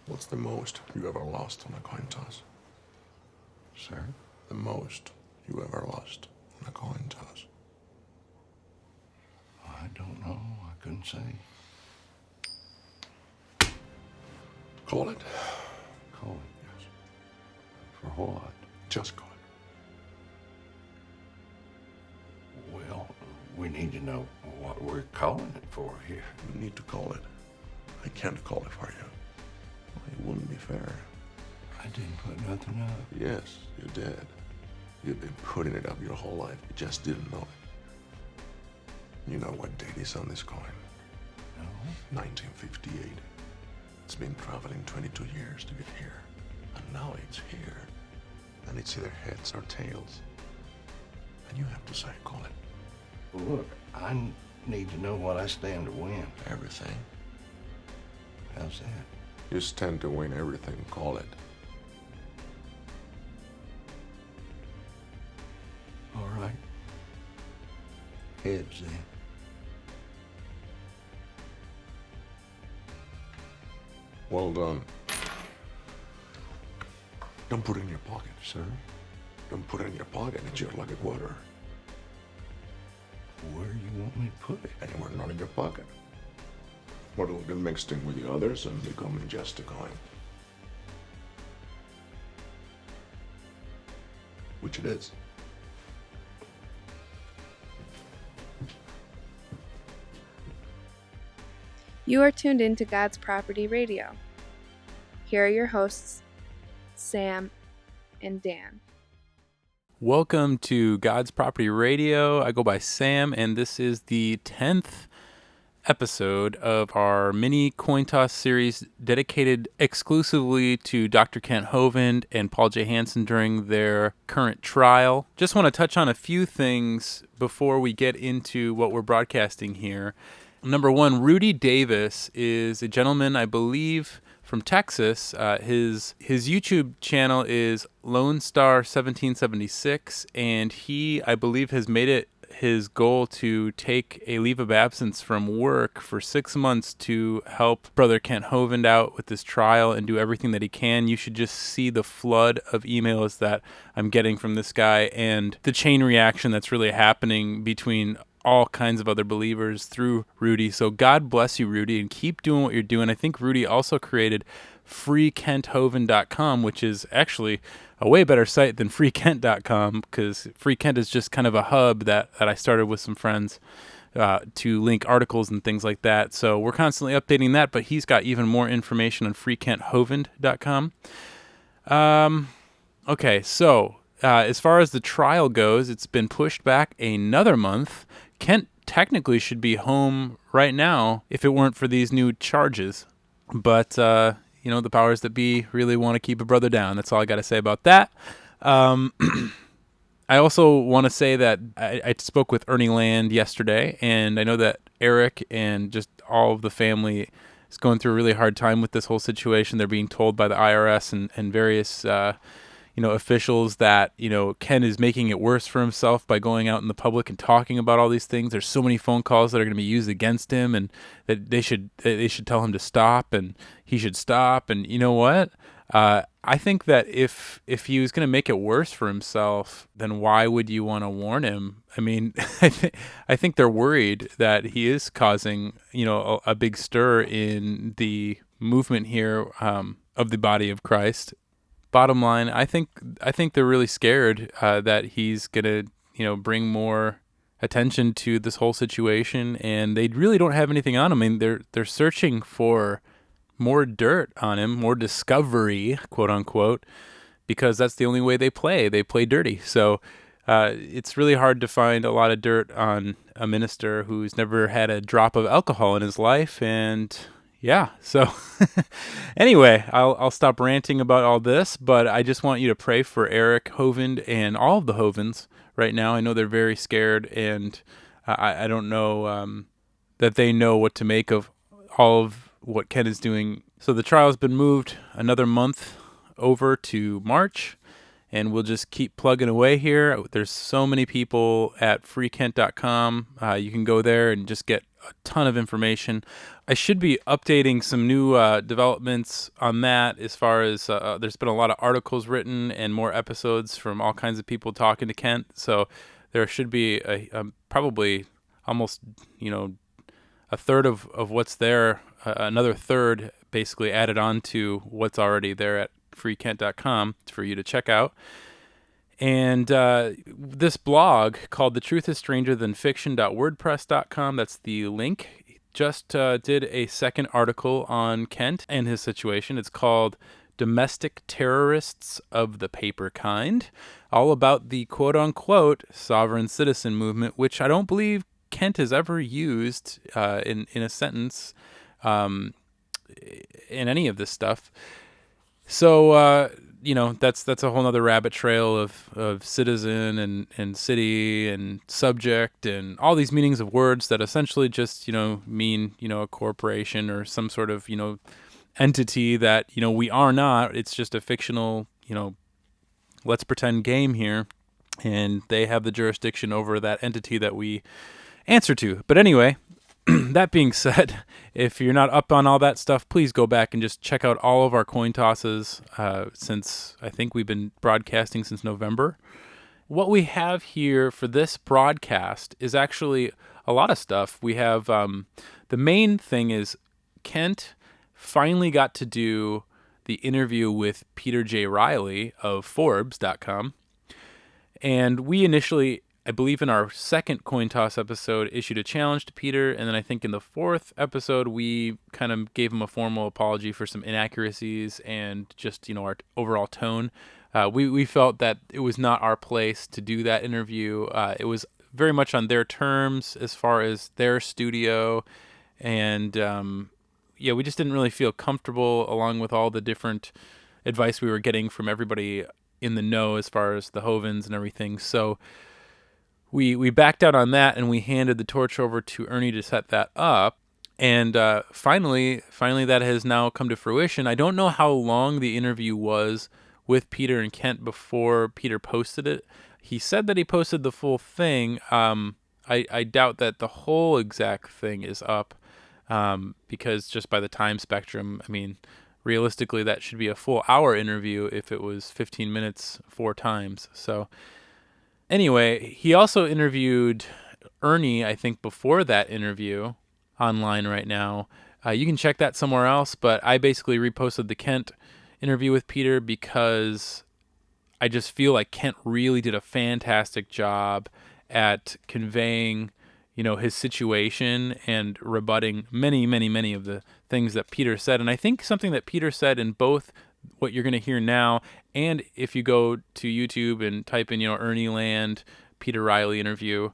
What's the most you ever lost on a coin toss? Sir? The most you ever lost on a coin toss? I don't know. I couldn't say. Call it. Call it. Yes. For what? Just call it. Well, we need to know what we're calling it for here. You need to call it. I can't call it for you. It wouldn't be fair. I didn't put nothing up. Yes, you did. You've been putting it up your whole life. You just didn't know it. You know what date is on this coin? No? 1958. It's been traveling 22 years to get here. And now it's here. And it's either heads or tails. And you have to say, call it. Well, look, I need to know what I stand to win. Everything. How's that? You stand to win everything, call it. All right. Heads then. Well done. Don't put it in your pocket. Sir? Don't put it in your pocket. It's your lucky quarter. Where do you want me to put it? Anywhere not in your pocket. Or it'll get mixed in with the others and become just a coin. Which it is. You are tuned in to God's Property Radio. Here are your hosts, Sam and Dan. Welcome to God's Property Radio. I go by Sam, and this is the 10th episode of our mini Cointoss series dedicated exclusively to Dr. Kent Hovind and Paul J. Hansen during their current trial. Just want to touch on a few things before we get into what we're broadcasting here. Number one, Rudy Davis is a gentleman, I believe, from Texas. His YouTube channel is Lone Star 1776, and he, I believe, has made it his goal to take a leave of absence from work for 6 months to help Brother Kent Hovind out with this trial and do everything that he can. You should just see the flood of emails that I'm getting from this guy and the chain reaction that's really happening between all kinds of other believers through Rudy. So God bless you, Rudy, and keep doing what you're doing. I think Rudy also created freekenthovind.com, which is actually a way better site than freekent.com, because freekent is just kind of a hub that I started with some friends to link articles and things like that. So we're constantly updating that, but he's got even more information on freekenthovind.com. Okay, so as far as the trial goes, it's been pushed back another month. Kent technically should be home right now if it weren't for these new charges. But, the powers that be really want to keep a brother down. That's all I got to say about that. I also want to say that I spoke with Ernie Land yesterday, and I know that Eric and just all of the family is going through a really hard time with this whole situation. They're being told by the IRS and various officials that, Ken is making it worse for himself by going out in the public and talking about all these things. There's so many phone calls that are going to be used against him, and that they should tell him to stop, and he should stop. And you know what? I think that if he was going to make it worse for himself, then why would you want to warn him? I mean, I think they're worried that he is causing, a big stir in the movement here of the body of Christ. Bottom line, I think they're really scared that he's gonna, bring more attention to this whole situation, and they really don't have anything on him. I mean, they're searching for more dirt on him, more discovery, quote unquote, because that's the only way they play. They play dirty. So it's really hard to find a lot of dirt on a minister who's never had a drop of alcohol in his life, and yeah, so anyway, I'll stop ranting about all this, but I just want you to pray for Eric Hovind and all of the Hovinds right now. I know they're very scared, and I don't know that they know what to make of all of what Ken is doing. So the trial's been moved another month over to March, and we'll just keep plugging away here. There's so many people at freekent.com. You can go there and just get a ton of information. I should be updating some new developments on that as far as there's been a lot of articles written and more episodes from all kinds of people talking to Kent. So there should be probably almost, a third of what's there, another third basically added on to what's already there at freekent.com for you to check out. And this blog called The Truth is Stranger Than Fiction.wordpress.com, that's the link, just did a second article on Kent and his situation. It's called Domestic Terrorists of the Paper Kind, all about the quote-unquote sovereign citizen movement, which I don't believe Kent has ever used in a sentence in any of this stuff. So, that's a whole nother rabbit trail of citizen and city and subject and all these meanings of words that essentially just, mean, a corporation or some sort of, entity that, we are not. It's just a fictional, let's pretend game here. And they have the jurisdiction over that entity that we answer to. But anyway, that being said, if you're not up on all that stuff, please go back and just check out all of our coin tosses since I think we've been broadcasting since November. What we have here for this broadcast is actually a lot of stuff. We have the main thing is Kent finally got to do the interview with Peter J. Reilly of Forbes.com. And we initially, I believe in our second Cointoss episode, issued a challenge to Peter, and then I think in the fourth episode, we kind of gave him a formal apology for some inaccuracies and just, our overall tone. We felt that it was not our place to do that interview. It was very much on their terms as far as their studio, and we just didn't really feel comfortable along with all the different advice we were getting from everybody in the know as far as the Hovinds and everything. So we backed out on that, and we handed the torch over to Ernie to set that up. And finally, that has now come to fruition. I don't know how long the interview was with Peter and Kent before Peter posted it. He said that he posted the full thing. I doubt that the whole exact thing is up because just by the time spectrum, realistically, that should be a full hour interview if it was 15 minutes 4 times. So anyway, he also interviewed Ernie, I think, before that interview online right now. You can check that somewhere else, but I basically reposted the Kent interview with Peter because I just feel like Kent really did a fantastic job at conveying, his situation and rebutting many, many, many of the things that Peter said. And I think something that Peter said in both what you're going to hear now, and if you go to YouTube and type in, Ernie Land, Peter Reilly interview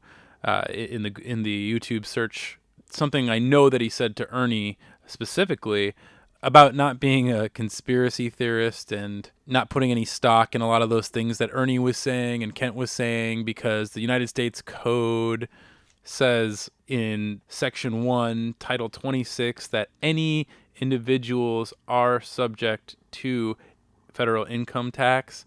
in the YouTube search, something I know that he said to Ernie specifically about not being a conspiracy theorist and not putting any stock in a lot of those things that Ernie was saying and Kent was saying, because the United States Code says in Section 1, Title 26, that any individuals are subject to federal income tax.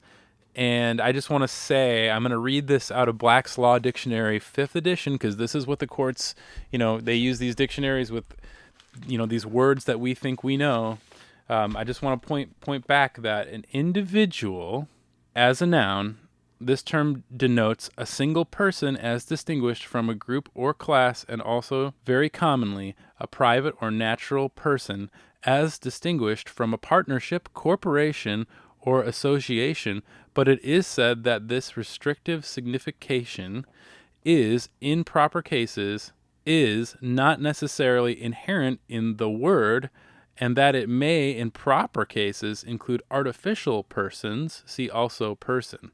And I just want to say, I'm going to read this out of Black's Law Dictionary, 5th edition, because this is what the courts, they use these dictionaries with, these words that we think we know. I just want to point back that an individual, as a noun, this term denotes a single person as distinguished from a group or class, and also, very commonly, a private or natural person as distinguished from a partnership, corporation, or association. But it is said that this restrictive signification is, in proper cases, is not necessarily inherent in the word, and that it may, in proper cases, include artificial persons, see also person.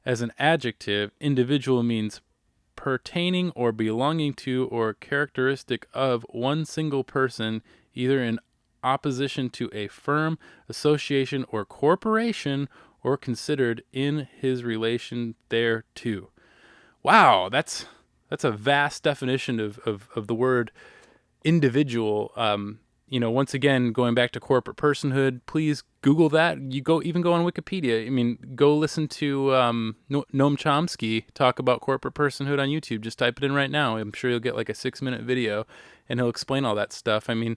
As an adjective, individual means pertaining or belonging to or characteristic of one single person, either in opposition to a firm, association, or corporation, or considered in his relation thereto. Wow, that's a vast definition of the word individual. once again, going back to corporate personhood, please Google that. You go on Wikipedia. I mean, go listen to Noam Chomsky talk about corporate personhood on YouTube. Just type it in right now. I'm sure you'll get like a 6-minute video, and he'll explain all that stuff. I mean,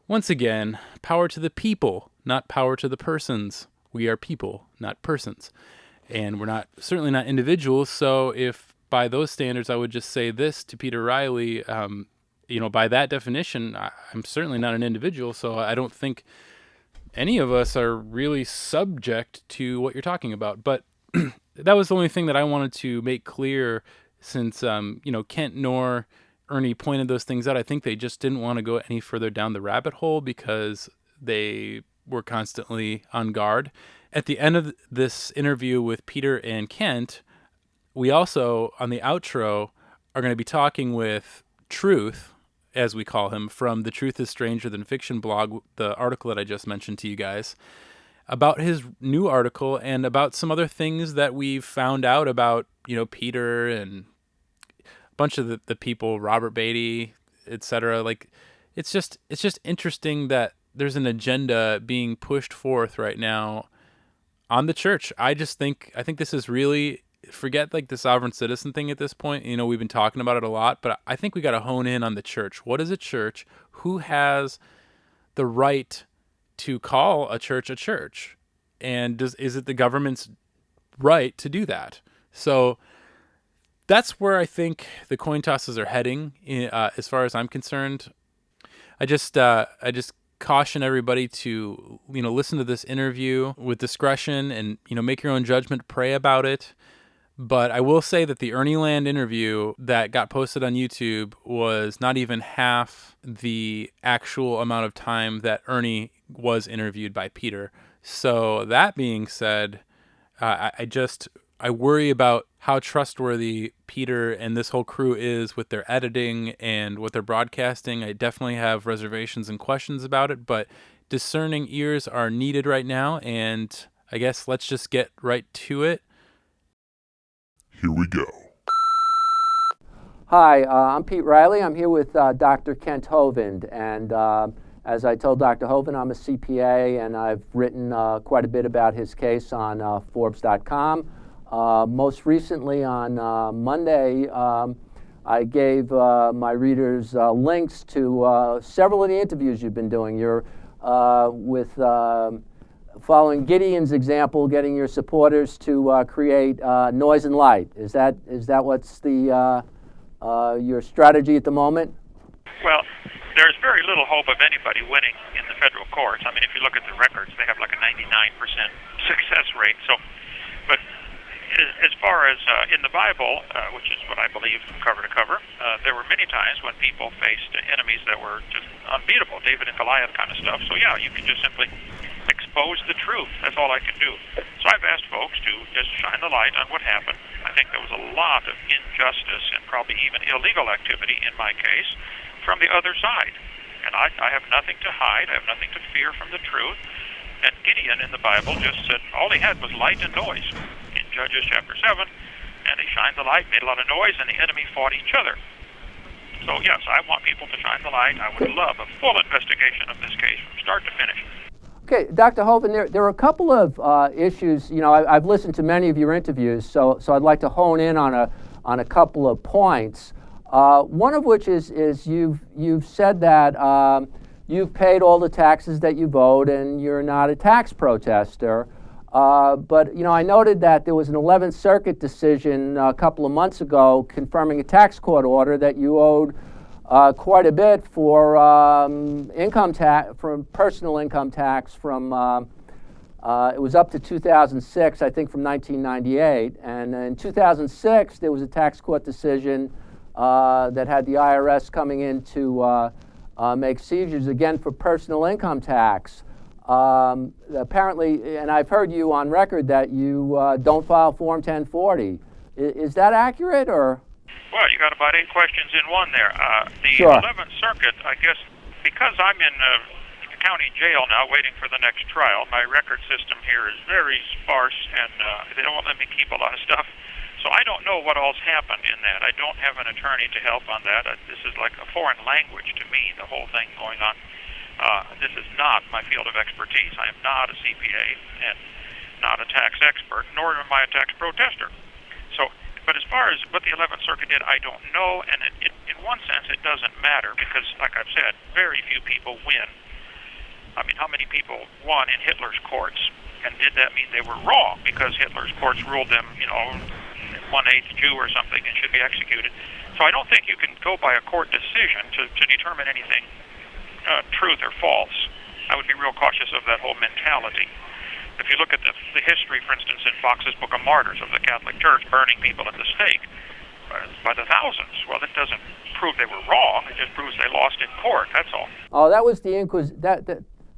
once again, power to the people, not power to the persons. We are people, not persons, and we're certainly not individuals. So if by those standards, I would just say this to Peter Reilly. By that definition, I'm certainly not an individual, so I don't think any of us are really subject to what you're talking about. But that was the only thing that I wanted to make clear, since Kent nor Ernie pointed those things out. I think they just didn't want to go any further down the rabbit hole because they were constantly on guard. At the end of this interview with Peter and Kent, we also, on the outro, are going to be talking with Truth, as we call him, from the Truth is Stranger Than Fiction blog, the article that I just mentioned to you guys, about his new article and about some other things that we've found out about, Peter and a bunch of the people, Robert Beatty, etc. Like, it's just interesting that there's an agenda being pushed forth right now on the church. I think this is really, forget like the sovereign citizen thing at this point. We've been talking about it a lot, but I think we got to hone in on the church. What is a church? Who has the right to call a church a church? And is it the government's right to do that? So that's where I think the coin tosses are heading, as far as I'm concerned. I just caution everybody to, listen to this interview with discretion and, make your own judgment, pray about it. But I will say that the Ernie Land interview that got posted on YouTube was not even half the actual amount of time that Ernie was interviewed by Peter. So that being said, I worry about how trustworthy Peter and this whole crew is with their editing and what they're broadcasting. I definitely have reservations and questions about it, but discerning ears are needed right now. And I guess let's just get right to it. Here we go. Hi, I'm Pete Reilly. I'm here with Dr. Kent Hovind, and as I told Dr. Hovind, I'm a CPA, and I've written quite a bit about his case on Forbes.com. Most recently on Monday, I gave my readers links to several of the interviews you've been doing. You're with following Gideon's example, getting your supporters to create noise and light. Is that what's your strategy at the moment? Well, there's very little hope of anybody winning in the federal courts. I mean, if you look at the records, they have like a 99% success rate. So, but as far as in the Bible, which is what I believe from cover to cover, there were many times when people faced enemies that were just unbeatable, David and Goliath kind of stuff. So yeah, you can just simply expose the truth. That's all I can do. So I've asked folks to just shine the light on what happened. I think there was a lot of injustice and probably even illegal activity in my case from the other side. And I have nothing to hide. I have nothing to fear from the truth. And Gideon in the Bible just said all he had was light and noise in Judges chapter 7. And he shined the light, made a lot of noise, and the enemy fought each other. So yes, I want people to shine the light. I would love a full investigation of this case from start to finish. Okay, Dr. Hovind, there are a couple of issues. I've listened to many of your interviews, so I'd like to hone in on a couple of points. One of which is you've said that you've paid all the taxes that you owed and you're not a tax protester. But I noted that there was an 11th Circuit decision a couple of months ago confirming a tax court order that you owed quite a bit for income tax, from personal income tax from it was up to 2006, I think, from 1998. And in 2006, there was a tax court decision that had the IRS coming in to make seizures again for personal income tax. Apparently, and I've heard you on record that you don't file Form 1040. Is that accurate, or? Well, you got about 8 questions in one there. The Sure. 11th Circuit, I guess, because I'm in county jail now waiting for the next trial, my record system here is very sparse, and they don't let me keep a lot of stuff. So I don't know what all's happened in that. I don't have an attorney to help on that. This is like a foreign language to me, the whole thing going on. This is not my field of expertise. I am not a CPA and not a tax expert, nor am I a tax protester. So, but as far as what the 11th Circuit did, I don't know, and in one sense it doesn't matter because, like I've said, very few people win. I mean, how many people won in Hitler's courts? And did that mean they were wrong because Hitler's courts ruled them, 1/8 Jew or something and should be executed? So I don't think you can go by a court decision to determine anything truth or false. I would be real cautious of that whole mentality. If you look at the history, for instance, in Fox's Book of Martyrs of the Catholic Church burning people at the stake by the thousands, well, that doesn't prove they were wrong. It just proves they lost in court. That's all. Oh, that was the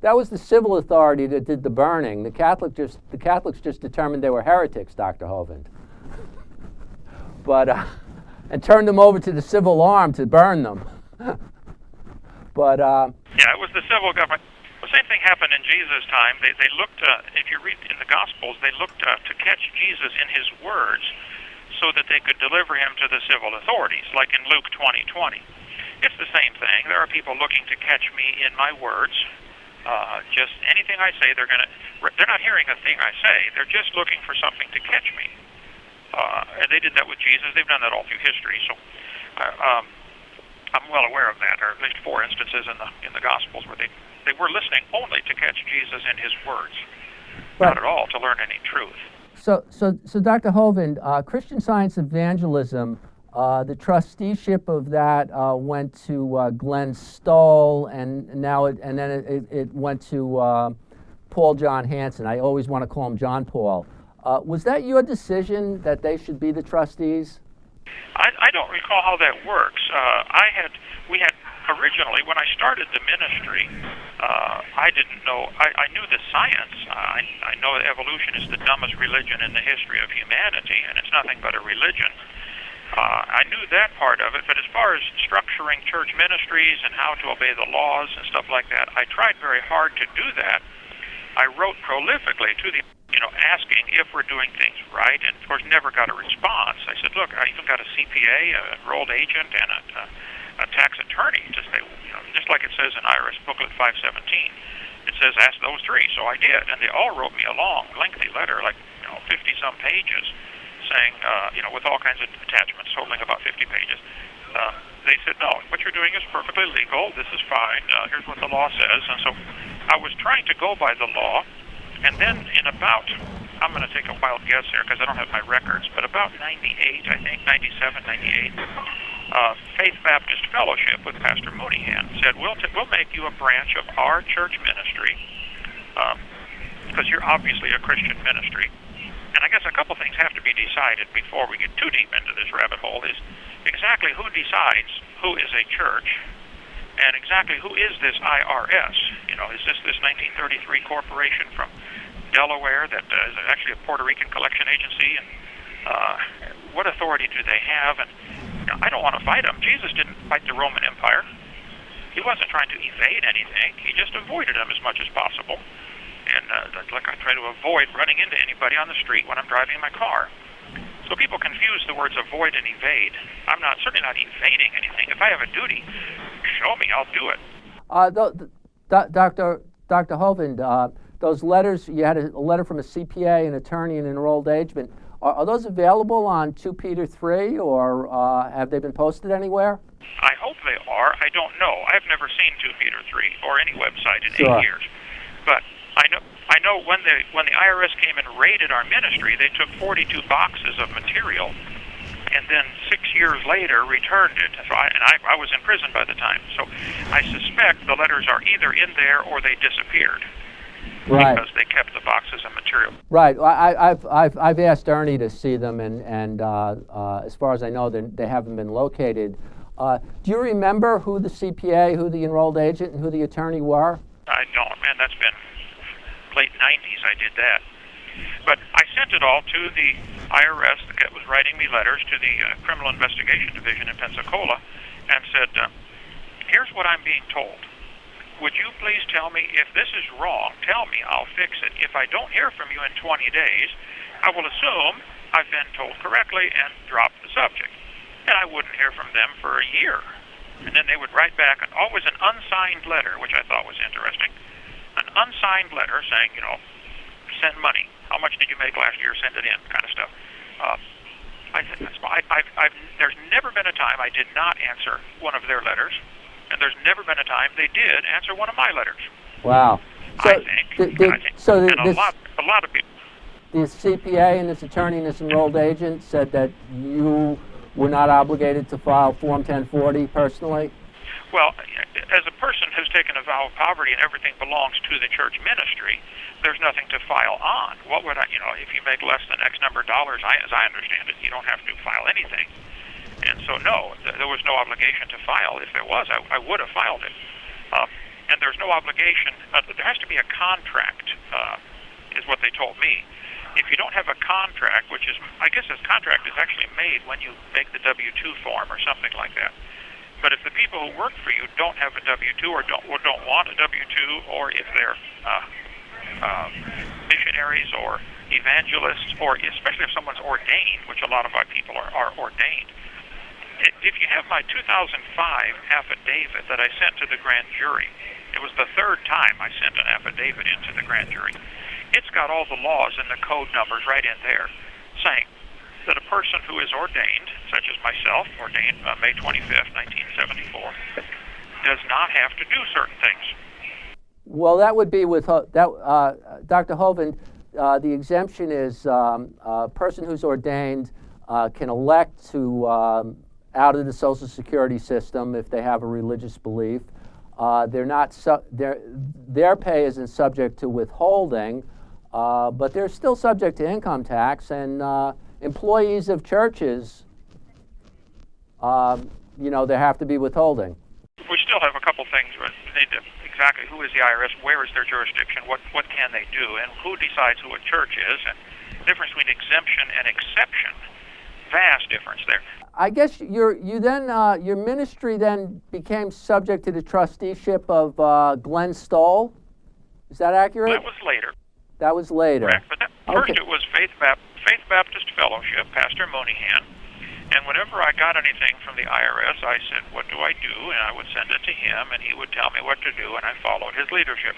that was the civil authority that did the burning. The Catholics just determined they were heretics, Dr. Hovind. But and turned them over to the civil arm to burn them. But yeah, it was the civil government. The same thing happened in Jesus' time. They looked, if you read in the Gospels, they looked to catch Jesus in his words so that they could deliver him to the civil authorities, like in Luke 20:20. It's the same thing. There are people looking to catch me in my words. Just anything I say, they're not hearing a thing I say. They're just looking for something to catch me. And they did that with Jesus. They've done that all through history. So I'm well aware of that. There are at least 4 instances in the Gospels where they were listening only to catch Jesus in his words, not at all to learn any truth. So Dr. Hovind, Christian Science Evangelism, the trusteeship of that went to Glenn Stoll, and then it went to Paul John Hansen. I always want to call him John Paul. Was that your decision that they should be the trustees? I don't recall how that works. We had originally, when I started the ministry, I didn't know. I knew the science. I know that evolution is the dumbest religion in the history of humanity, and it's nothing but a religion. I knew that part of it, but as far as structuring church ministries and how to obey the laws and stuff like that, I tried very hard to do that. I wrote prolifically to the asking if we're doing things right, and of course never got a response. I said, look, I even got a CPA, an enrolled agent, and a tax attorney to say, just like it says in IRS Booklet 517, it says ask those 3. So I did, and they all wrote me a long, lengthy letter, like 50-some pages, saying, with all kinds of attachments totaling about 50 pages. They said, no, what you're doing is perfectly legal. This is fine. Here's what the law says. And so I was trying to go by the law. And then in about, I'm going to take a wild guess here because I don't have my records, but about 98, I think, 97, 98, Faith Baptist Fellowship with Pastor Mooneyhan said, we'll make you a branch of our church ministry because you're obviously a Christian ministry. And I guess a couple things have to be decided before we get too deep into this rabbit hole is exactly who decides who is a church and exactly who is this IRS. Is this 1933 corporation from Delaware that is actually a Puerto Rican collection agency? And what authority do they have? And I don't want to fight them. Jesus didn't fight the Roman Empire. He wasn't trying to evade anything. He just avoided them as much as possible. And like I try to avoid running into anybody on the street when I'm driving my car. So people confuse the words avoid and evade. I'm certainly not evading anything. If I have a duty, show me, I'll do it. Dr. Hovind, those letters, you had a letter from a CPA, an attorney, and an enrolled agent. Are those available on 2 Peter 3, or have they been posted anywhere? I hope they are. I don't know. I've never seen 2 Peter 3 or any website in 8 years. But I know when the IRS came and raided our ministry, they took 42 boxes of material, and then 6 years later returned it. So I was in prison by the time. So I suspect the letters are either in there or they disappeared. Right. Because they kept the boxes of material. Right. I've asked Ernie to see them, and as far as I know, they haven't been located. Do you remember who the CPA, who the enrolled agent, and who the attorney were? I don't. Man, that's been late 90s I did that. But I sent it all to the IRS that was writing me letters, to the Criminal Investigation Division in Pensacola, and said, here's what I'm being told. Would you please tell me if this is wrong? Tell me, I'll fix it. If I don't hear from you in 20 days, I will assume I've been told correctly and drop the subject. And I wouldn't hear from them for a year. And then they would write back, and always an unsigned letter, which I thought was interesting. An unsigned letter saying, send money. How much did you make last year? Send it in, kind of stuff. There's never been a time I did not answer one of their letters, and there's never been a time they did answer one of my letters. Wow. So, a lot of people. The CPA and this attorney and this enrolled agent said that you were not obligated to file Form 1040 personally? Well, as a person who's taken a vow of poverty and everything belongs to the church ministry, there's nothing to file on. What would I, if you make less than X number of dollars, as I understand it, you don't have to file anything. And so, no, there was no obligation to file. If there was, I would have filed it. And there's no obligation. There has to be a contract, is what they told me. If you don't have a contract, which is, I guess this contract is actually made when you make the W-2 form or something like that. But if the people who work for you don't have a W-2 or don't want a W-2, or if they're missionaries or evangelists, or especially if someone's ordained, which a lot of our people are ordained. If you have my 2005 affidavit that I sent to the grand jury, it was the third time I sent an affidavit into the grand jury. It's got all the laws and the code numbers right in there saying that a person who is ordained, such as myself, ordained May 25th, 1974, does not have to do certain things. Well, that would be with Dr. Hovind. The exemption is a person who's ordained can elect to out of the Social Security system if they have a religious belief. They're not their pay isn't subject to withholding, but they're still subject to income tax. And employees of churches, there have to be withholding. We still have a couple things. We need to exactly who is the IRS, where is their jurisdiction, what can they do, and who decides who a church is, and the difference between exemption and exception. Vast difference there. I guess your ministry then became subject to the trusteeship of Glenn Stoll. Is that accurate? That was later. That was later. Correct. But first it was Faith Baptist Fellowship, Pastor Mooneyhan. And whenever I got anything from the IRS, I said, what do I do? And I would send it to him, and he would tell me what to do, and I followed his leadership.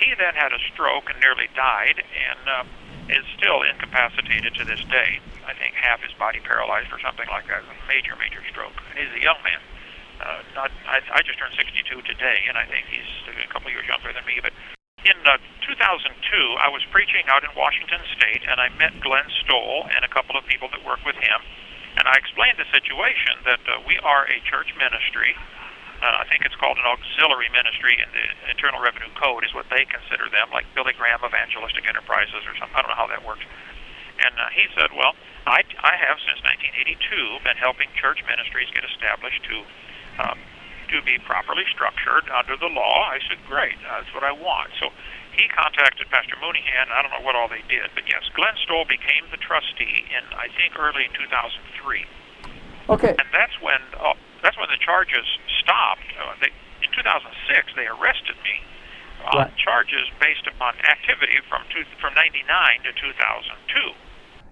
He then had a stroke and nearly died, and is still incapacitated to this day. I think half his body paralyzed or something like that. Major stroke. And he's a young man. I just turned 62 today, and I think he's a couple of years younger than me. But in 2002, I was preaching out in Washington State, and I met Glenn Stoll and a couple of people that work with him. And I explained the situation that we are a church ministry. I think it's called an auxiliary ministry in the Internal Revenue Code is what they consider them, like Billy Graham Evangelistic Enterprises or something. I don't know how that works. And he said, well, I have since 1982 been helping church ministries get established to be properly structured under the law. I said, great, that's what I want. So he contacted Pastor Mooneyhan. I don't know what all they did, but yes, Glenn Stoll became the trustee in, I think, early 2003. Okay. And that's when the charges stopped. In 2006, they arrested me on charges based upon activity from 99 to 2002.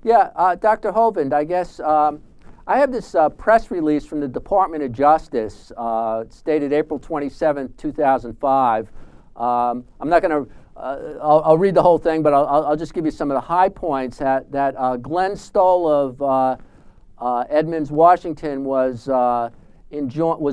Yeah, Dr. Hovind, I guess I have this press release from the Department of Justice, stated April 27, 2005. I'm not going to. I'll read the whole thing, but I'll just give you some of the high points. That Glenn Stoll of Edmonds, Washington, was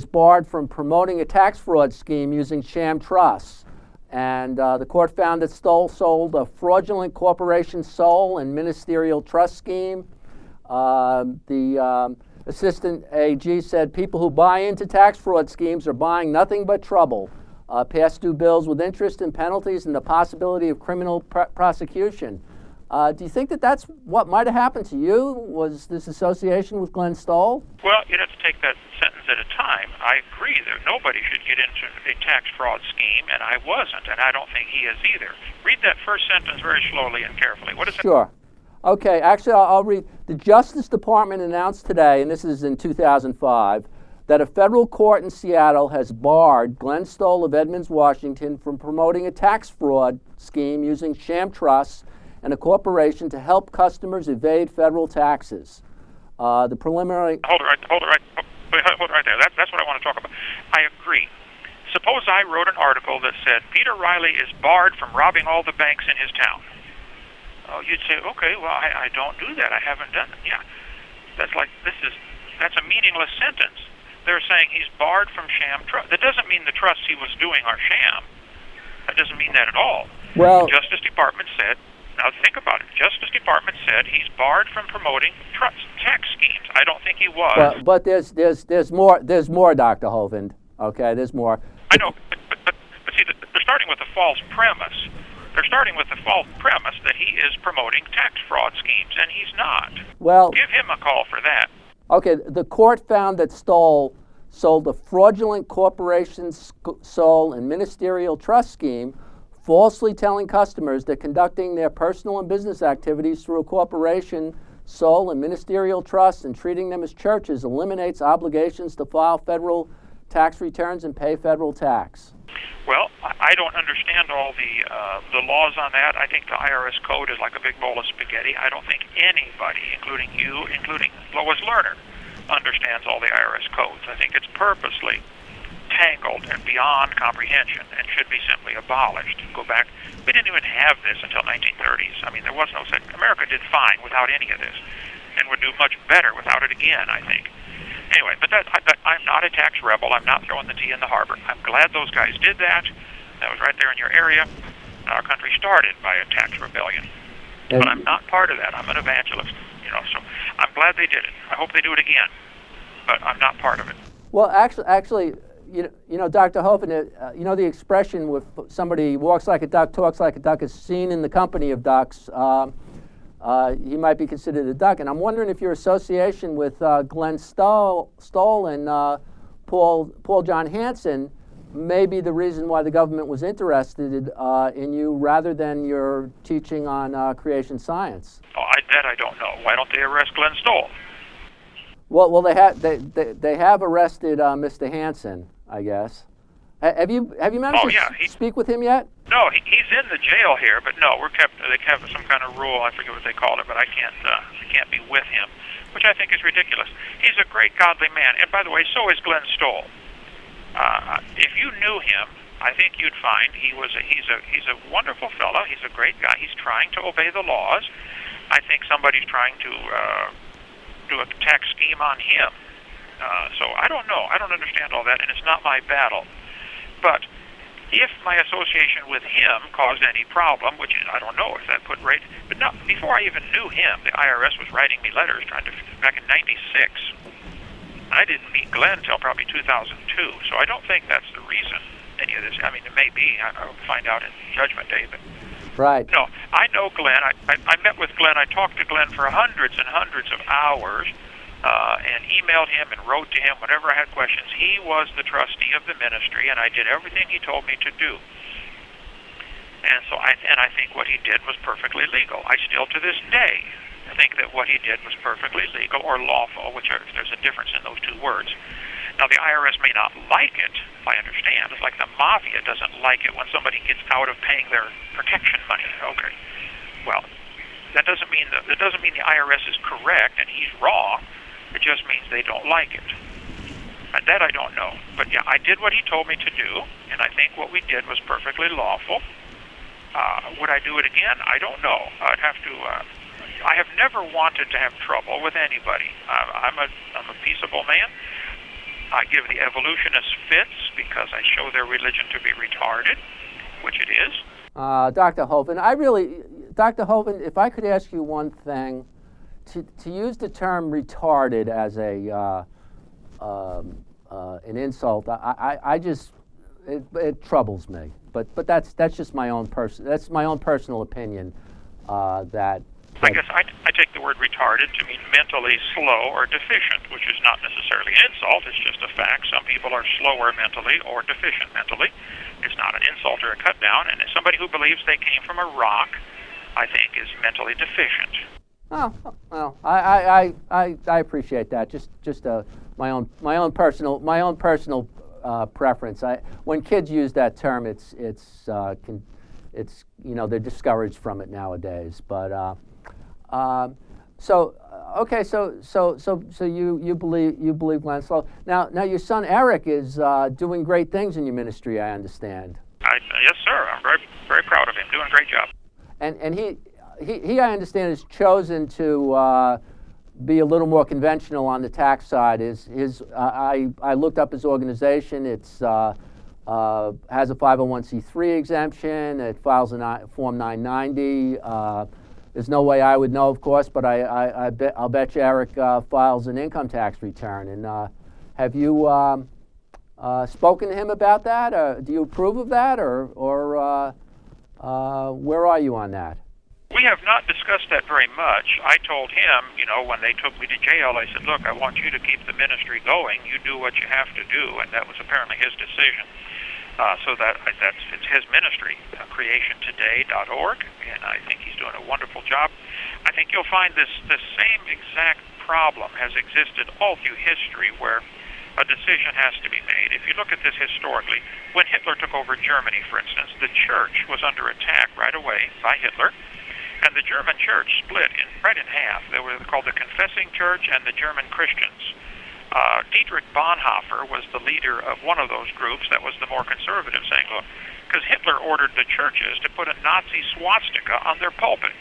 barred from promoting a tax fraud scheme using sham trusts. And the court found that Stoll sold a fraudulent corporation sole and ministerial trust scheme. The assistant AG said people who buy into tax fraud schemes are buying nothing but trouble. Past due bills with interest and penalties and the possibility of criminal prosecution. Do you think that that's what might have happened to you? Was this association with Glenn Stoll? Well, you'd have to take that sentence at a time. I agree that nobody should get into a tax fraud scheme, and I wasn't, and I don't think he is either. Read that first sentence very slowly and carefully. What is it? Sure. Okay, actually, I'll read. The Justice Department announced today, and this is in 2005, that a federal court in Seattle has barred Glenn Stoll of Edmonds, Washington, from promoting a tax fraud scheme using sham trusts and a corporation to help customers evade federal taxes. The preliminary... Hold it right. But hold right there. That's what I want to talk about. I agree. Suppose I wrote an article that said Peter Reilly is barred from robbing all the banks in his town. Oh, you'd say, okay, well, I don't do that. I haven't done it. Yeah, that's a meaningless sentence. They're saying he's barred from sham trust. That doesn't mean the trusts he was doing are sham. That doesn't mean that at all. Well, the Justice Department said. Now think about it. Justice Department said he's barred from promoting trust tax schemes. I don't think he was. But there's more, Dr. Hovind. Okay, there's more. I know, but see, they're starting with a false premise. They're starting with the false premise that he is promoting tax fraud schemes, and he's not. Well, give him a call for that. Okay, the court found that Stoll sold a fraudulent corporation sole and ministerial trust scheme, falsely telling customers that conducting their personal and business activities through a corporation, sole, and ministerial trust and treating them as churches eliminates obligations to file federal tax returns and pay federal tax. Well, I don't understand all the laws on that. I think the IRS code is like a big bowl of spaghetti. I don't think anybody, including you, including Lois Lerner, understands all the IRS codes. I think it's purposely tangled and beyond comprehension and should be simply abolished. Go back. We didn't even have this until 1930s. I mean, there was no such. America did fine without any of this and would do much better without it again, I think. Anyway, but I'm not a tax rebel. I'm not throwing the tea in the harbor. I'm glad those guys did that. That was right there in your area. Our country started by a tax rebellion. But I'm not part of that. I'm an evangelist, so I'm glad they did it. I hope they do it again. But I'm not part of it. Well, actually, Dr. Hovind, the expression with somebody walks like a duck, talks like a duck is seen in the company of ducks. He might be considered a duck. And I'm wondering if your association with Glenn Stoll and Paul John Hansen may be the reason why the government was interested in you rather than your teaching on creation science. Oh, I don't know. Why don't they arrest Glenn Stoll? Well, they have arrested Mr. Hansen, I guess. Have you managed to speak with him yet? No, he's in the jail here, but no, they have some kind of rule. I forget what they called it, but I can't be with him, which I think is ridiculous. He's a great, godly man, and by the way, so is Glenn Stoll. If you knew him, I think you'd find he's a wonderful fellow. He's a great guy. He's trying to obey the laws. I think somebody's trying to do a tax scheme on him. So I don't know. I don't understand all that, and it's not my battle. But if my association with him caused any problem, which I don't know if that put right, but not before I even knew him, the IRS was writing me letters back in '96. I didn't meet Glenn until probably 2002, so I don't think that's the reason any of this. I mean, it may be. I'll find out in Judgment Day, but right. No, I know Glenn. I met with Glenn. I talked to Glenn for hundreds and hundreds of hours. And emailed him and wrote to him whenever I had questions. He was the trustee of the ministry, and I did everything he told me to do. And so I think what he did was perfectly legal. I still, to this day, think that what he did was perfectly legal or lawful, there's a difference in those two words. Now, the IRS may not like it, if I understand. It's like the mafia doesn't like it when somebody gets out of paying their protection money. Okay. Well, that doesn't mean the IRS is correct and he's wrong. It just means they don't like it. And that I don't know. But yeah, I did what he told me to do, and I think what we did was perfectly lawful. Would I do it again? I don't know. I'd have to. I have never wanted to have trouble with anybody. I'm a peaceable man. I give the evolutionists fits because I show their religion to be retarded, which it is. Dr. Hovind, Dr. Hovind, if I could ask you one thing. To use the term retarded as an insult, it troubles me. But that's just my own personal opinion. I guess I take the word retarded to mean mentally slow or deficient, which is not necessarily an insult. It's just a fact. Some people are slower mentally or deficient mentally. It's not an insult or a cut down. And somebody who believes they came from a rock, I think, is mentally deficient. Oh well, I appreciate that. Just my own personal preference. When kids use that term, it's they're discouraged from it nowadays. But So okay, so you believe Glenn Slow. Now your son Eric is doing great things in your ministry, I understand. Yes, sir. I'm very proud of him. Doing a great job. And he I understand has chosen to be a little more conventional on the tax side. I looked up his organization. It's has a 501c3 exemption. It files a Form 990. There's no way I would know, of course, but I'll bet you Eric files an income tax return. And have you spoken to him about that? Do you approve of that, or where are you on that? We have not discussed that very much. I told him, when they took me to jail, I said, look, I want you to keep the ministry going. You do what you have to do, and that was apparently his decision. So it's his ministry, creationtoday.org, and I think he's doing a wonderful job. I think you'll find the same exact problem has existed all through history, where a decision has to be made. If you look at this historically, when Hitler took over Germany, for instance, the church was under attack right away by Hitler, and the German church split right in half. They were called the Confessing Church and the German Christians. Dietrich Bonhoeffer was the leader of one of those groups that was the more conservative, saying, look, because Hitler ordered the churches to put a Nazi swastika on their pulpit.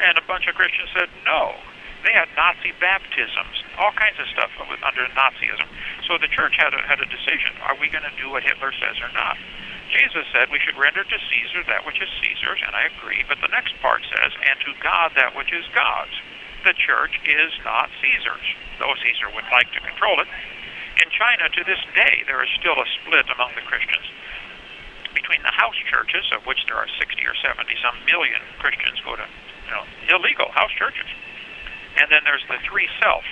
And a bunch of Christians said no. They had Nazi baptisms, all kinds of stuff under Nazism. So the church had a decision. Are we going to do what Hitler says or not? Jesus said we should render to Caesar that which is Caesar's, and I agree. But the next part says, and to God that which is God's. The church is not Caesar's, though Caesar would like to control it. In China, to this day, there is still a split among the Christians between the house churches, of which there are 60 or 70 some million Christians go to illegal house churches. And then there's the three self.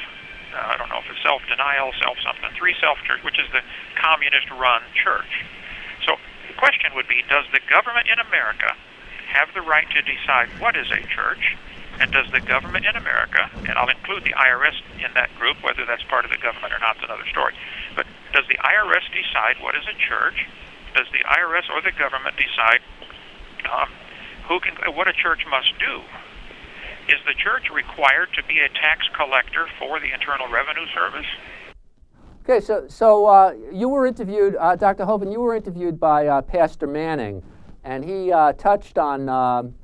I don't know if it's self-denial, self-something. Three self church, which is the communist-run church. So the question would be, does the government in America have the right to decide what is a church? And does the government in America, and I'll include the IRS in that group, whether that's part of the government or not is another story, but does the IRS decide what is a church? Does the IRS or the government decide what a church must do? Is the church required to be a tax collector for the Internal Revenue Service? Okay, so you were interviewed, Dr. Hovind, you were interviewed by Pastor Manning, and he touched on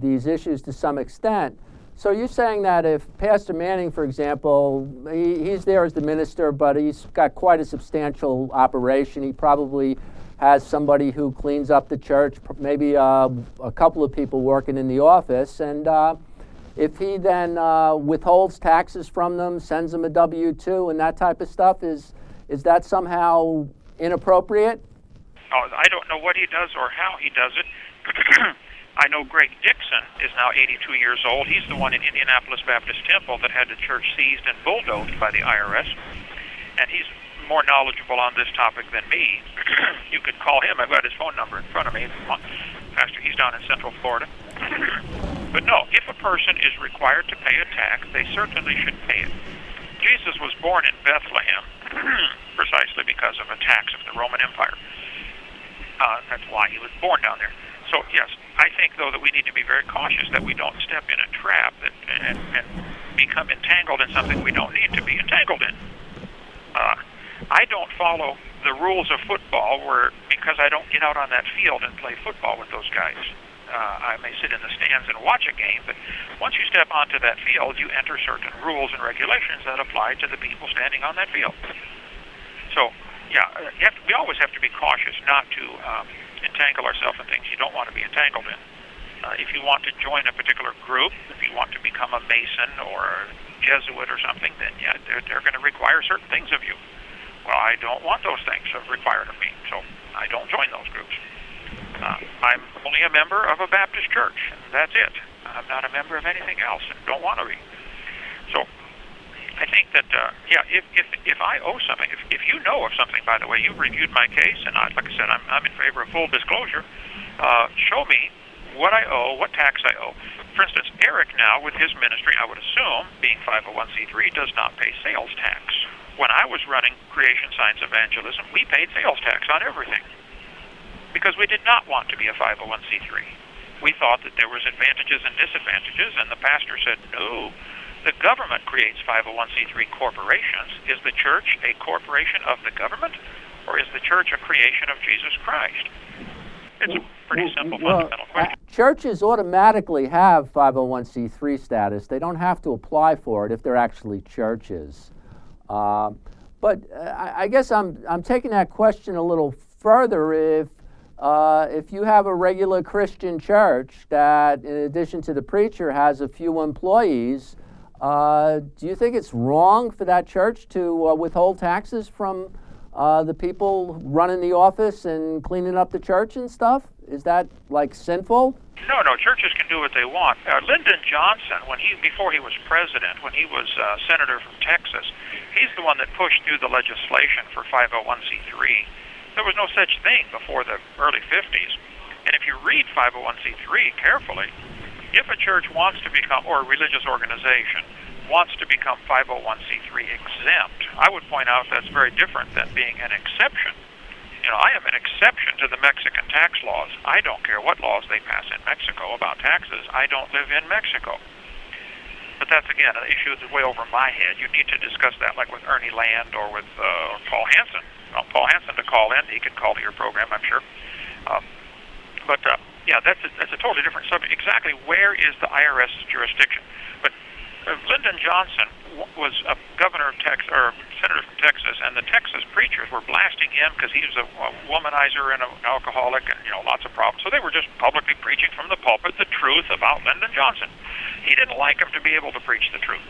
these issues to some extent. So you're saying that if Pastor Manning, for example, he's there as the minister, but he's got quite a substantial operation. He probably has somebody who cleans up the church, maybe a couple of people working in the office, and if he then withholds taxes from them, sends them a W-2 and that type of stuff, is that somehow inappropriate? Oh, I don't know what he does or how he does it. I know Greg Dixon is now 82 years old. He's the one in Indianapolis Baptist Temple that had the church seized and bulldozed by the IRS. And he's more knowledgeable on this topic than me. You could call him. I've got his phone number in front of me. Pastor, he's down in Central Florida. But no, if a person is required to pay a tax, they certainly should pay it. Jesus was born in Bethlehem precisely because of a tax of the Roman Empire. That's why he was born down there. So, yes, I think, though, that we need to be very cautious that we don't step in a trap and become entangled in something we don't need to be entangled in. I don't follow the rules of football because I don't get out on that field and play football with those guys. I may sit in the stands and watch a game, but once you step onto that field, you enter certain rules and regulations that apply to the people standing on that field. So, yeah, we always have to be cautious not to entangle ourselves in things you don't want to be entangled in. If you want to join a particular group, if you want to become a Mason or a Jesuit or something, then yeah, they're going to require certain things of you. Well, I don't want those things required of me, so I don't join those groups. I'm only a member of a Baptist church, and that's it. I'm not a member of anything else and don't want to be. So I think that, if I owe something, if you know of something, by the way, you've reviewed my case, and like I said, I'm in favor of full disclosure. Show me what I owe, what tax I owe. For instance, Eric now, with his ministry, I would assume, being 501c3, does not pay sales tax. When I was running Creation Science Evangelism, we paid sales tax on everything because we did not want to be a 501c3. we thought that there was advantages and disadvantages, and the pastor said, no, the government creates 501c3 corporations. Is the church a corporation of the government, or is the church a creation of Jesus Christ? It's a pretty simple, fundamental question. Churches automatically have 501c3 status. They don't have to apply for it if they're actually churches. But I guess I'm taking that question a little further. If you have a regular Christian church that, in addition to the preacher, has a few employees, do you think it's wrong for that church to withhold taxes from the people running the office and cleaning up the church and stuff? Is that like sinful? No, churches can do what they want. Lyndon Johnson, before he was president, when he was senator from Texas, he's the one that pushed through the legislation for 501c3. There was no such thing before the early 50s. And if you read 501c3 carefully, if a church wants to become, or a religious organization wants to become 501c3 exempt, I would point out that's very different than being an exception. I am an exception to the Mexican tax laws. I don't care what laws they pass in Mexico about taxes. I don't live in Mexico. But that's, again, an issue that's way over my head. You need to discuss that like with Ernie Land or with Paul Hansen. Well, Paul Hansen to call in. He can call to your program, I'm sure. Yeah, that's a totally different subject. Exactly where is the IRS jurisdiction? But Lyndon Johnson was a governor of Texas, or senator from Texas, and the Texas preachers were blasting him because he was a womanizer and an alcoholic and, lots of problems. So they were just publicly preaching from the pulpit the truth about Lyndon Johnson. He didn't like him to be able to preach the truth.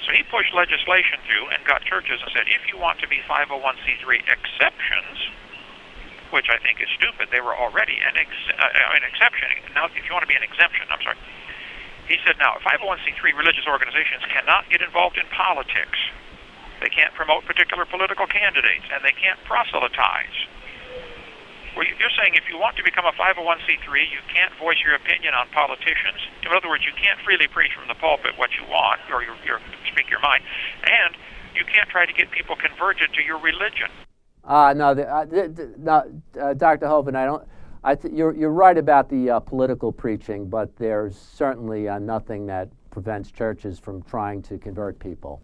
So he pushed legislation through and got churches and said, if you want to be 501c3 exceptions, which I think is stupid, they were already an exception. Now, if you want to be an exemption, he said, now, 501c3 religious organizations cannot get involved in politics. They can't promote particular political candidates, and they can't proselytize. Well, you're saying if you want to become a 501c3, you can't voice your opinion on politicians. In other words, you can't freely preach from the pulpit what you want, or speak your mind, and you can't try to get people converted to your religion. Dr. Hovind, you're right about the political preaching, but there's certainly nothing that prevents churches from trying to convert people.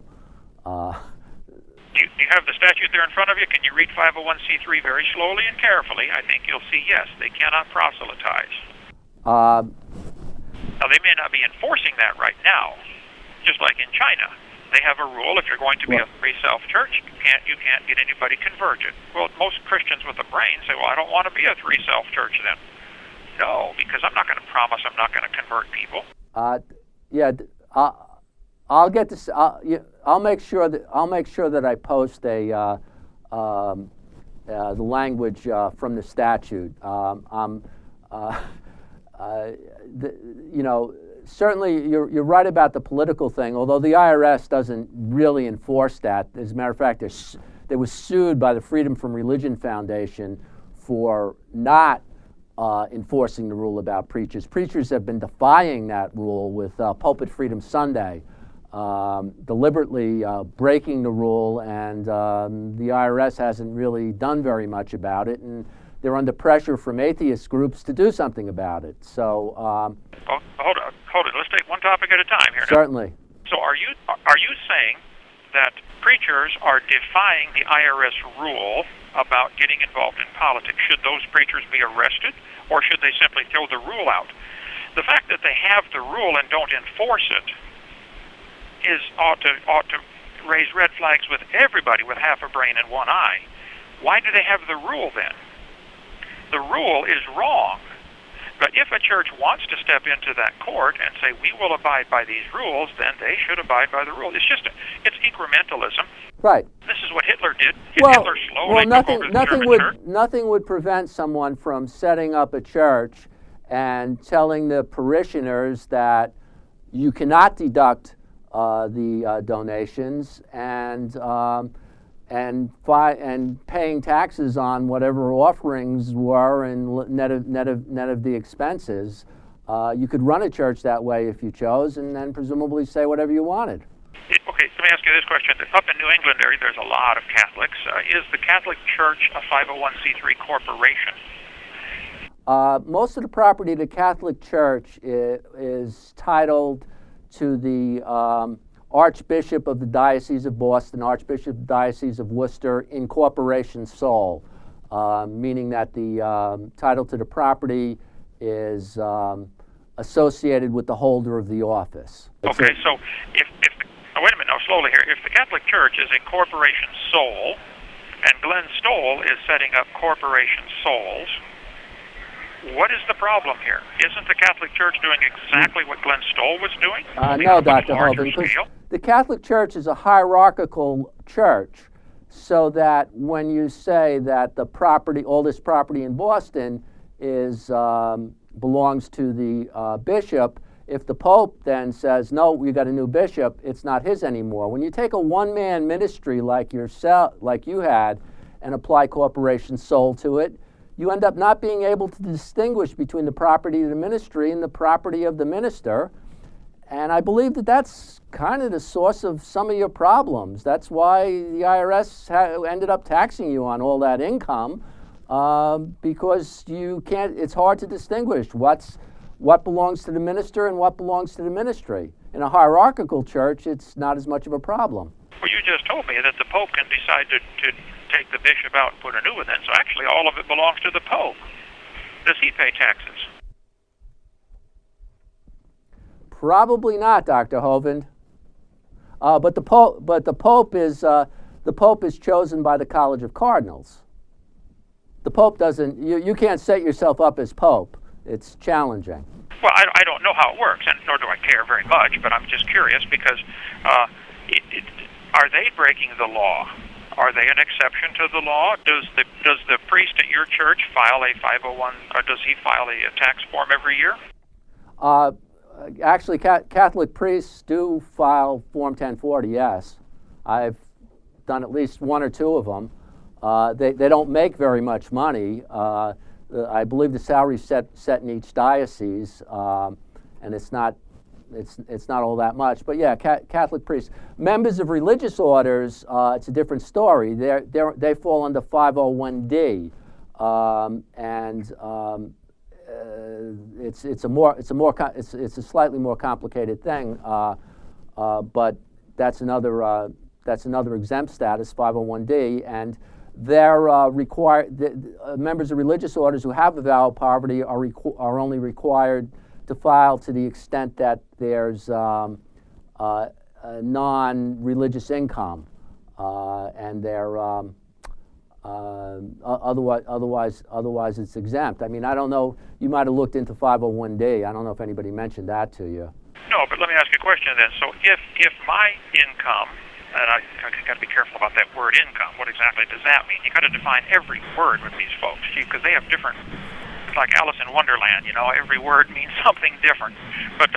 You have the statute there in front of you. Can you read 501c3 very slowly and carefully? I think you'll see, yes, they cannot proselytize. Now, they may not be enforcing that right now, just like in China. They have a rule, if you're going to be a free self-church, you can't get anybody converted. Well, most Christians with a brain say, well, I don't want to be a free self-church then. No, because I'm not going to promise I'm not going to convert people. I'll get this. I'll make sure that I post the language from the statute. Certainly, you're right about the political thing, although the IRS doesn't really enforce that. As a matter of fact, they was sued by the Freedom from Religion Foundation for not enforcing the rule about preachers. Preachers have been defying that rule with Pulpit Freedom Sunday, deliberately breaking the rule, and the IRS hasn't really done very much about it, and they're under pressure from atheist groups to do something about it. So, hold it. Let's take one topic at a time here. Certainly. So, are you saying that preachers are defying the IRS rule about getting involved in politics? Should those preachers be arrested, or should they simply throw the rule out? The fact that they have the rule and don't enforce it ought to raise red flags with everybody with half a brain and one eye. Why do they have the rule then? The rule is wrong. But if a church wants to step into that court and say, we will abide by these rules, then they should abide by the rules. It's incrementalism. Right. This is what Hitler did. Hitler slowly took over the German church. Nothing would prevent someone from setting up a church and telling the parishioners that you cannot deduct the donations and paying taxes on whatever offerings were and net of the expenses. You could run a church that way if you chose, and then presumably say whatever you wanted. Okay, let me ask you this question. Up in New England area, there's a lot of Catholics. Is the Catholic Church a 501c3 corporation? Most of the property of the Catholic Church is titled to the Archbishop of the Diocese of Boston, Archbishop of the Diocese of Worcester, in corporation sole, meaning that the title to the property is associated with the holder of the office. Okay, so if wait a minute, now slowly here. If the Catholic Church is a corporation sole, and Glenn Stoll is setting up corporation soles, what is the problem here? Isn't the Catholic Church doing exactly what Glenn Stoll was doing? No, Dr. Hovind, because the Catholic Church is a hierarchical church, so that when you say that the property, all this property in Boston is belongs to the bishop, if the Pope then says, no, we got a new bishop, it's not his anymore. When you take a one-man ministry like yourself, like you had, and apply corporation sole to it, you end up not being able to distinguish between the property of the ministry and the property of the minister. And I believe that that's kind of the source of some of your problems. That's why the IRS ended up taxing you on all that income, because you can't, it's hard to distinguish what belongs to the minister and what belongs to the ministry. In a hierarchical church, it's not as much of a problem. Well, you just told me that the Pope can decide to take the bishop out and put a new one in, so actually all of it belongs to the Pope. Does he pay taxes? Probably not, Dr. Hovind. But the Pope is chosen by the College of Cardinals. The Pope doesn't. You can't set yourself up as Pope. It's challenging. Well, I don't know how it works, and nor do I care very much, but I'm just curious because are they breaking the law? Are they an exception to the law? Does the priest at your church file a 501, or does he file a tax form every year? Actually, Catholic priests do file Form 1040, yes. I've done at least one or two of them. They don't make very much money. I believe the salary set in each diocese, and it's not all that much. But yeah, Catholic priests, members of religious orders, it's a different story. They fall under 501D, and it's a slightly more complicated thing. But that's another exempt status, 501D, and they're members of religious orders who have a vow of poverty are only required to file to the extent that there's non-religious income, and they're otherwise it's exempt. I mean, I don't know. You might have looked into 501D. I don't know if anybody mentioned that to you. No, but let me ask you a question then. So if my income, and I got to be careful about that word income. What exactly does that mean? You got to define every word with these folks, because they have different. It's like Alice in Wonderland, you know. Every word means something different. But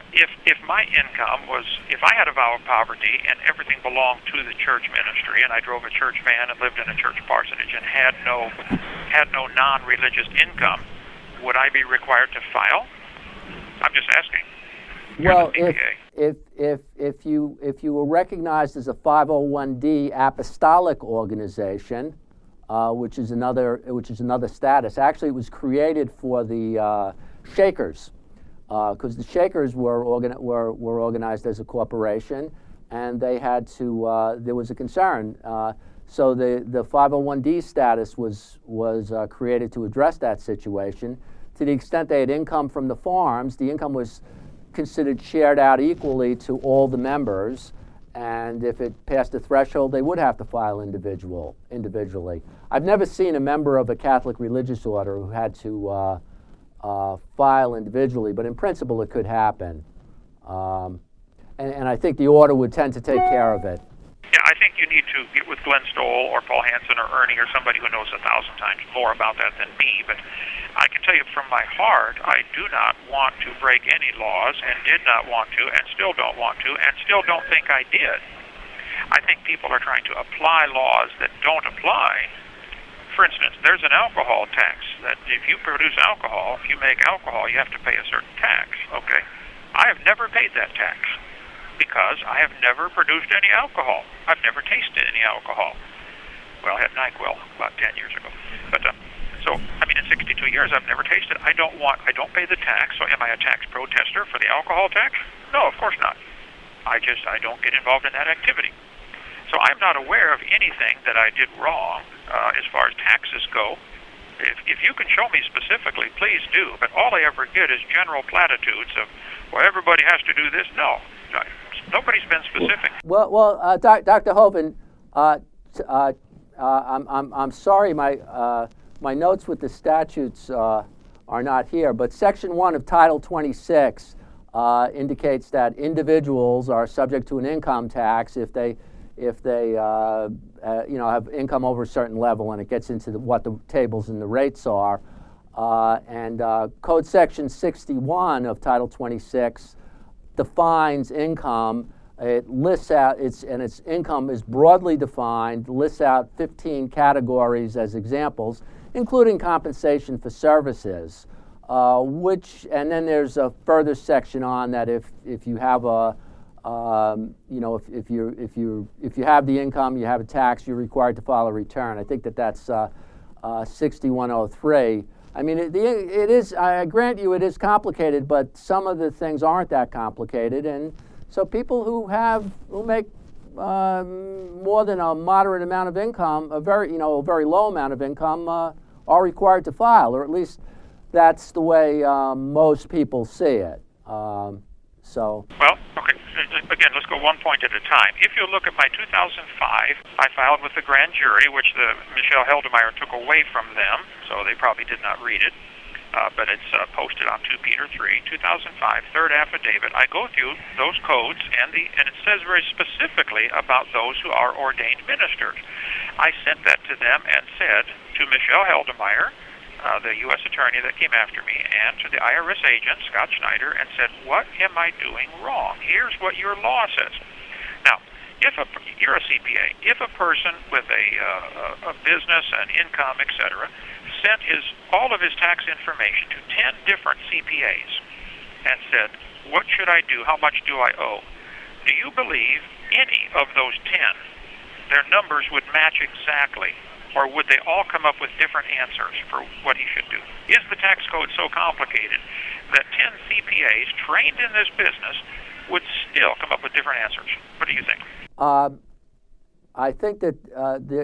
if my income was, if I had a vow of poverty and everything belonged to the church ministry, and I drove a church van and lived in a church parsonage and had no non-religious income, would I be required to file? I'm just asking. Well, if you were recognized as a 501D apostolic organization, which is another status. Actually, it was created for the Shakers, because the Shakers were organized as a corporation, and they had to. There was a concern, so the 501D status was created to address that situation. To the extent they had income from the farms, the income was considered shared out equally to all the members, and if it passed the threshold, they would have to file individually. I've never seen a member of a Catholic religious order who had to file individually, but in principle it could happen. And I think the order would tend to take care of it. Yeah, I think you need to get with Glenn Stoll or Paul Hansen or Ernie or somebody who knows 1,000 times more about that than me, but I can tell you from my heart, I do not want to break any laws, and did not want to, and still don't want to, and still don't think I did. I think people are trying to apply laws that don't apply. For instance, there's an alcohol tax that if you produce alcohol, if you make alcohol, you have to pay a certain tax, okay? I have never paid that tax because I have never produced any alcohol. I've never tasted any alcohol. Well, I had NyQuil about 10 years ago. But so, I mean, in 62 years, I've never tasted it. I don't pay the tax, so am I a tax protester for the alcohol tax? No, of course not. I don't get involved in that activity. So I'm not aware of anything that I did wrong as far as taxes go. If you can show me specifically, please do. But all I ever get is general platitudes of, well, everybody has to do this. No, nobody's been specific. Well, Dr. Hovind, I'm sorry, my notes with the statutes are not here, but Section 1 of Title 26 indicates that individuals are subject to an income tax if they have income over a certain level, and it gets into what the tables and the rates are. And Code Section 61 of Title 26 defines income. It lists out its income is broadly defined, lists out 15 categories as examples, including compensation for services. And then there's a further section on that if you have if you have the income, you have a tax, you're required to file a return. I think that's 6103. I mean, it is. I grant you, it is complicated, but some of the things aren't that complicated, and so people who make more than a moderate amount of income, a very low amount of income, are required to file, or at least that's the way most people see it. Well, okay. Again, let's go one point at a time. If you look at my 2005, I filed with the grand jury, which Michelle Heldemeyer took away from them, so they probably did not read it. But it's posted on 2 Peter 3, 2005, third affidavit. I go through those codes, and it says very specifically about those who are ordained ministers. I sent that to them and said to Michelle Heldemeyer, the U.S. attorney that came after me, and to the IRS agent, Scott Schneider, and said, what am I doing wrong? Here's what your law says. Now, you're a CPA. If a person with a business and income, etc., sent all of his tax information to 10 different CPAs and said, what should I do? How much do I owe? Do you believe any of those 10, their numbers would match exactly, or would they all come up with different answers for what he should do? Is the tax code so complicated that 10 CPAs trained in this business would still come up with different answers? What do you think? I think that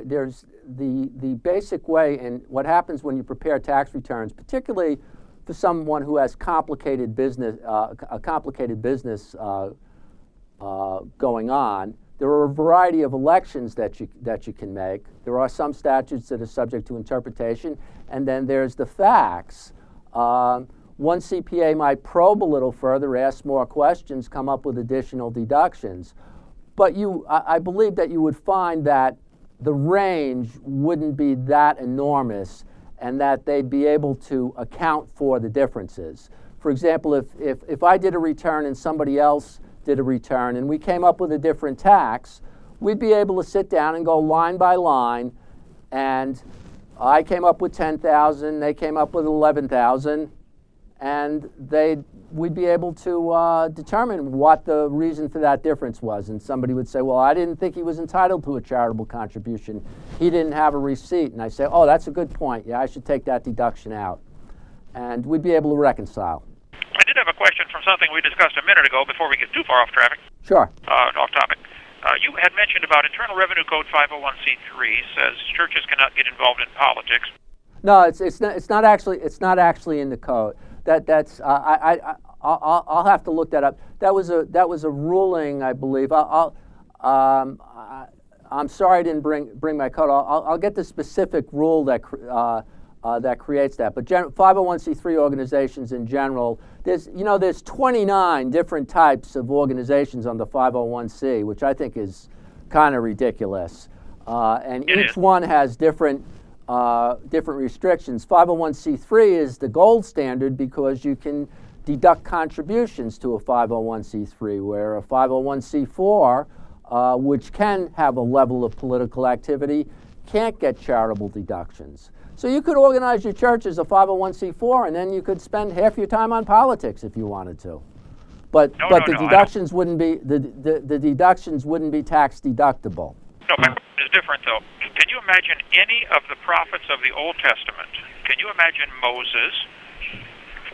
there's the basic way, and what happens when you prepare tax returns, particularly for someone who has complicated business, going on. There are a variety of elections that you can make. There are some statutes that are subject to interpretation, and then there's the facts. One CPA might probe a little further, ask more questions, come up with additional deductions. But I believe that you would find that the range wouldn't be that enormous, and that they'd be able to account for the differences. For example, if I did a return and somebody else did a return and we came up with a different tax, we'd be able to sit down and go line by line, and I came up with 10,000, they came up with 11,000, and we'd be able to determine what the reason for that difference was. And somebody would say, well, I didn't think he was entitled to a charitable contribution. He didn't have a receipt. And I say, oh, that's a good point. Yeah, I should take that deduction out. And we'd be able to reconcile. I did have a question from something we discussed a minute ago before we get too far off traffic. Sure. Off topic. You had mentioned about Internal Revenue Code 501c3 says churches cannot get involved in politics. No, it's not actually in the code. I'll have to look that up. That was a ruling, I believe. I'm sorry I didn't bring my code. I'll get the specific rule that creates that. But 501c3 organizations in general, there's 29 different types of organizations on the 501c, which I think is kind of ridiculous. And each one has different restrictions. 501c3 is the gold standard because you can deduct contributions to a 501c3, where a 501c4, which can have a level of political activity, can't get charitable deductions. So you could organize your church as a 501c4, and then you could spend half your time on politics if you wanted to. But the deductions wouldn't be the deductions wouldn't be tax deductible. No, my question is different, though. Can you imagine any of the prophets of the Old Testament? Can you imagine Moses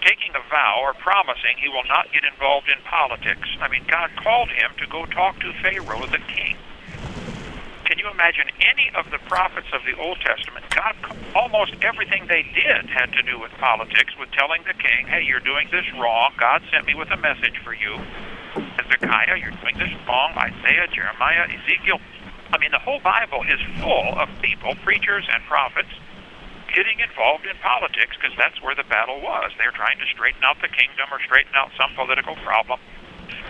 taking a vow or promising he will not get involved in politics? I mean, God called him to go talk to Pharaoh, the king. Can you imagine any of the prophets of the Old Testament? God, almost everything they did had to do with politics, with telling the king, hey, you're doing this wrong. God sent me with a message for you. Hezekiah, you're doing this wrong. Isaiah, Jeremiah, Ezekiel. I mean, the whole Bible is full of people, preachers and prophets, getting involved in politics because that's where the battle was. They're trying to straighten out the kingdom or straighten out some political problem.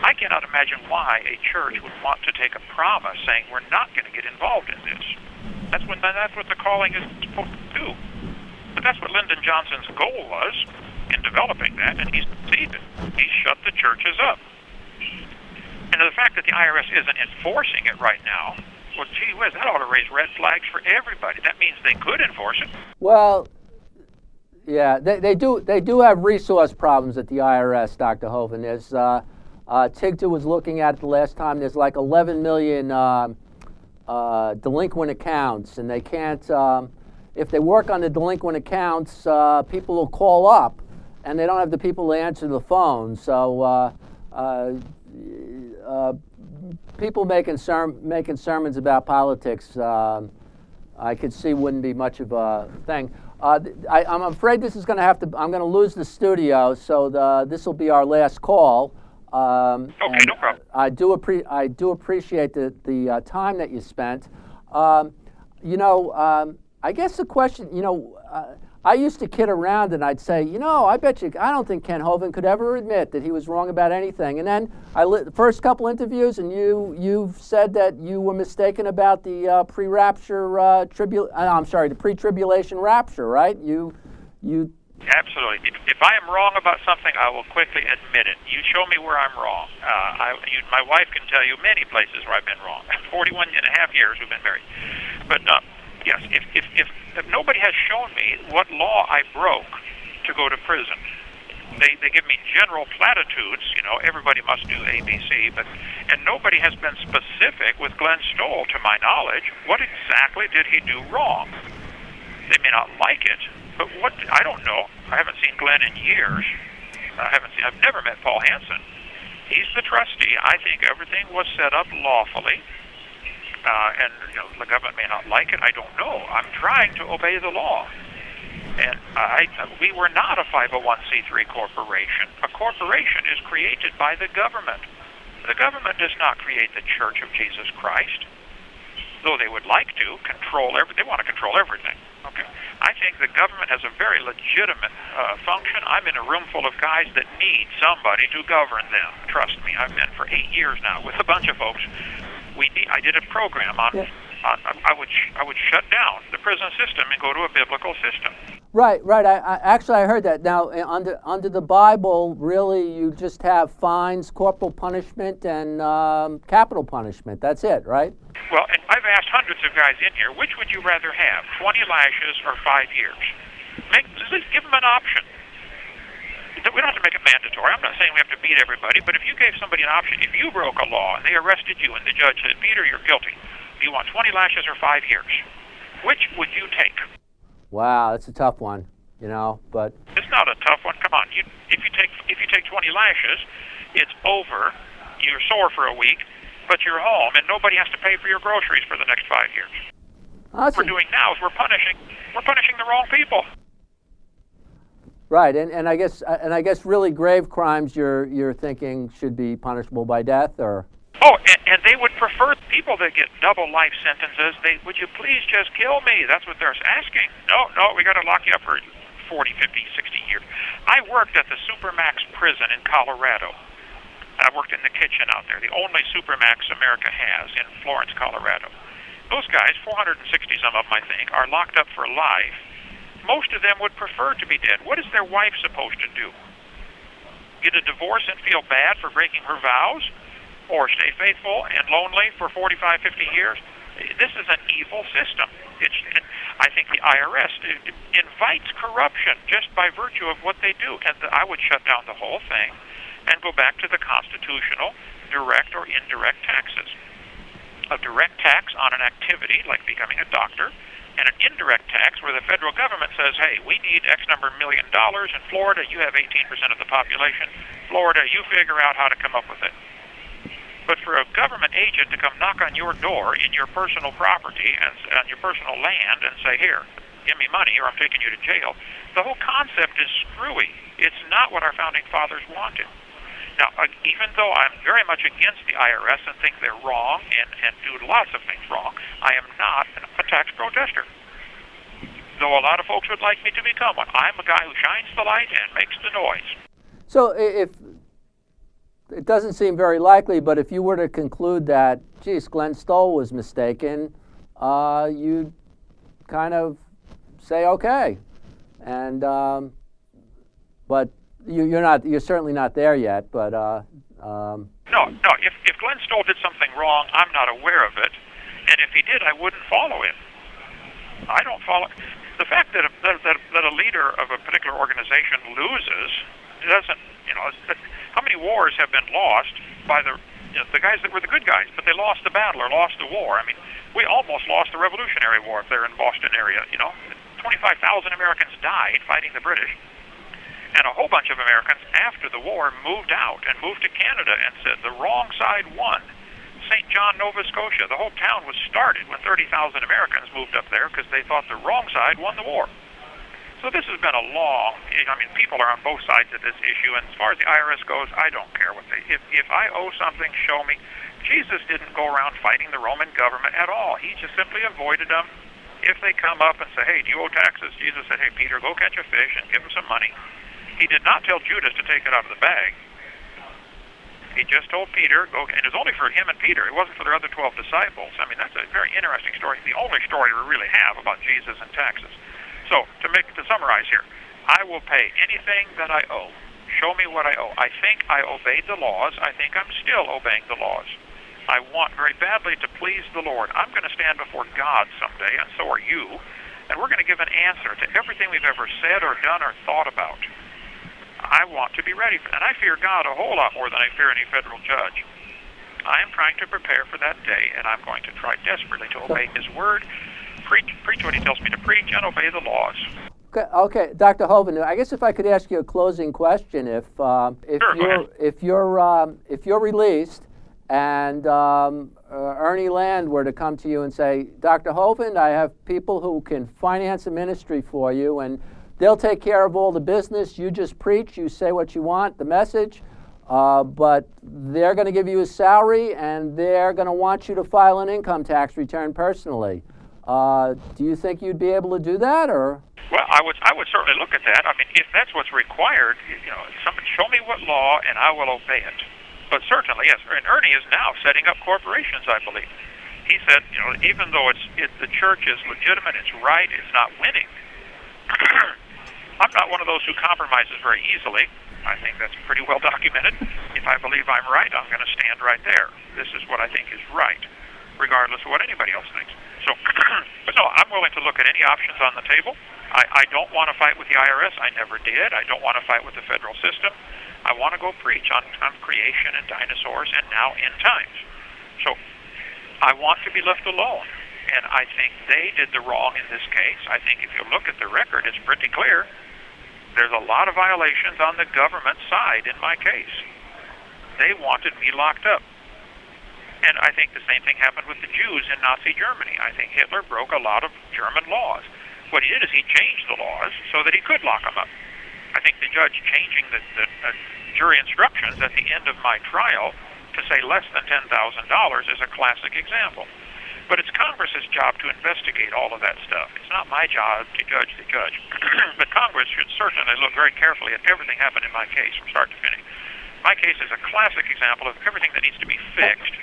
I cannot imagine why a church would want to take a promise saying we're not going to get involved in this. That's what the calling is supposed to do. But that's what Lyndon Johnson's goal was in developing that, and he's succeeded. He's shut the churches up. And the fact that the IRS isn't enforcing it right now, well, gee whiz, that ought to raise red flags for everybody. That means they could enforce it. Well, yeah, they do have resource problems at the IRS, Dr. Hovind. There's Tigta was looking at it the last time. There's like 11 million delinquent accounts, and they can't. If they work on the delinquent accounts, people will call up, and they don't have the people to answer the phone. So people making sermons about politics, I could see wouldn't be much of a thing. I'm afraid this is going to have to. I'm going to lose the studio, so this will be our last call. Okay, no problem. I do appreciate the time that you spent. I guess the question, I used to kid around and I'd say, I don't think Ken Hovind could ever admit that he was wrong about anything. And then the first couple interviews, and you've said that you were mistaken about the the pre-tribulation rapture, right? You. Absolutely. If I am wrong about something, I will quickly admit it. You show me where I'm wrong. My wife can tell you many places where I've been wrong. 41 and a half years we've been married. But yes, if nobody has shown me what law I broke to go to prison, they give me general platitudes. Everybody must do A, B, C, and nobody has been specific with Glenn Stoll, to my knowledge. What exactly did he do wrong? They may not like it. But I don't know. I haven't seen Glenn in years. I've never met Paul Hansen. He's the trustee. I think everything was set up lawfully. And the government may not like it. I don't know. I'm trying to obey the law. And we were not a 501c3 corporation. A corporation is created by the government. The government does not create the Church of Jesus Christ, though they would like to control they want to control everything. Okay. I think the government has a very legitimate function. I'm in a room full of guys that need somebody to govern them. Trust me, I've been for 8 years now with a bunch of folks. I did a program on. Yeah. I would shut down the prison system and go to a biblical system. Right. I heard that. Now, under the Bible, really, you just have fines, corporal punishment, and capital punishment. That's it, right? Well, and I've asked hundreds of guys in here, which would you rather have, 20 lashes or 5 years? Give them an option. We don't have to make it mandatory. I'm not saying we have to beat everybody, but if you gave somebody an option, if you broke a law and they arrested you and the judge said, Peter, you're guilty, do you want 20 lashes or 5 years? Which would you take? Wow, that's a tough one, but it's not a tough one. Come on, if you take 20 lashes, it's over. You're sore for a week, but you're home, and nobody has to pay for your groceries for the next 5 years. What we're doing now is we're punishing the wrong people. Right, and I guess really grave crimes you're thinking should be punishable by death, or. Oh, and they would prefer people that get double life sentences. Would you please just kill me? That's what they're asking. No, we got to lock you up for 40, 50, 60 years. I worked at the Supermax prison in Colorado. I worked in the kitchen out there, the only Supermax America has in Florence, Colorado. Those guys, 460 some of them, I think, are locked up for life. Most of them would prefer to be dead. What is their wife supposed to do? Get a divorce and feel bad for breaking her vows? Or stay faithful and lonely for 45, 50 years? This is an evil system. I think the IRS invites corruption just by virtue of what they do. And I would shut down the whole thing and go back to the constitutional direct or indirect taxes. a direct tax on an activity like becoming a doctor, and an indirect tax where the federal government says, hey, we need X number $1 million. In Florida, you have 18% of the population. Florida, you figure out how to come up with it. But for a government agent to come knock on your door in your personal property and on your personal land and say, here, give me money or I'm taking you to jail, the whole concept is screwy. It's not what our founding fathers wanted. Now, even though I'm very much against the IRS and think they're wrong and do lots of things wrong, I am not a tax protester. Though a lot of folks would like me to become one. I'm a guy who shines the light and makes the noise. So if it doesn't seem very likely, but if you were to conclude that, geez, Glenn Stoll was mistaken, you'd kind of say, okay. And but you're certainly not there yet. But no. If Glenn Stoll did something wrong, I'm not aware of it. And if he did, I wouldn't follow him. I don't follow. The fact that a leader of a particular organization loses doesn't, how many wars have been lost by the guys that were the good guys, but they lost the battle or lost the war? I mean, we almost lost the Revolutionary War up there in Boston area. 25,000 Americans died fighting the British, and a whole bunch of Americans after the war moved out and moved to Canada and said the wrong side won. St. John, Nova Scotia, the whole town was started when 30,000 Americans moved up there because they thought the wrong side won the war. So this has been a long, people are on both sides of this issue, and as far as the IRS goes, I don't care what they, if I owe something, show me. Jesus didn't go around fighting the Roman government at all. He just simply avoided them. If they come up and say, hey, do you owe taxes? Jesus said, hey, Peter, go catch a fish and give him some money. He did not tell Judas to take it out of the bag. He just told Peter, go, and it was only for him and Peter. It wasn't for the other 12 disciples. I mean, that's a very interesting story. The only story we really have about Jesus and taxes. So, to summarize here, I will pay anything that I owe. Show me what I owe. I think I obeyed the laws. I think I'm still obeying the laws. I want very badly to please the Lord. I'm going to stand before God someday, and so are you, and we're going to give an answer to everything we've ever said or done or thought about. I want to be ready for, and I fear God a whole lot more than I fear any federal judge. I am trying to prepare for that day, and I'm going to try desperately to obey His word, preach what He tells me to preach, and obey the laws. Okay, Dr. Hovind, I guess if I could ask you a closing question, if you're released and Ernie Land were to come to you and say, Dr. Hovind, I have people who can finance a ministry for you, and they'll take care of all the business. You just preach, you say what you want, the message, but they're going to give you a salary, and they're going to want you to file an income tax return personally. Do you think you'd be able to do that, or? Well, I would certainly look at that. I mean, if that's what's required, somebody show me what law, and I will obey it. But certainly, yes. And Ernie is now setting up corporations, I believe. He said, even though the church is legitimate, it's right, it's not winning. I'm not one of those who compromises very easily. I think that's pretty well documented. If I believe I'm right, I'm going to stand right there. This is what I think is right, regardless of what anybody else thinks. So, but no, I'm willing to look at any options on the table. I don't want to fight with the IRS. I never did. I don't want to fight with the federal system. I want to go preach on creation and dinosaurs and now end times. So I want to be left alone. And I think they did the wrong in this case. I think if you look at the record, it's pretty clear. There's a lot of violations on the government side in my case. They wanted me locked up. And I think the same thing happened with the Jews in Nazi Germany. I think Hitler broke a lot of German laws. What he did is he changed the laws so that he could lock them up. I think the judge changing the jury instructions at the end of my trial to say less than $10,000 is a classic example. But it's Congress's job to investigate all of that stuff. It's not my job to judge the judge. But Congress should certainly look very carefully at everything happened in my case from start to finish. My case is a classic example of everything that needs to be fixed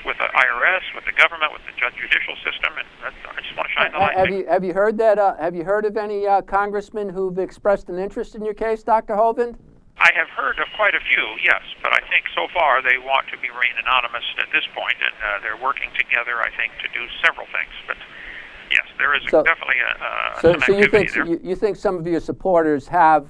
with the IRS, with the government, with the judicial system, and I just want to shine the light. Have you heard that? Have you heard of any congressmen who've expressed an interest in your case, Dr. Hovind? I have heard of quite a few, yes, but I think so far they want to be remain anonymous at this point, and they're working together, I think, to do several things. But yes, there is definitely some activity there. You think some of your supporters have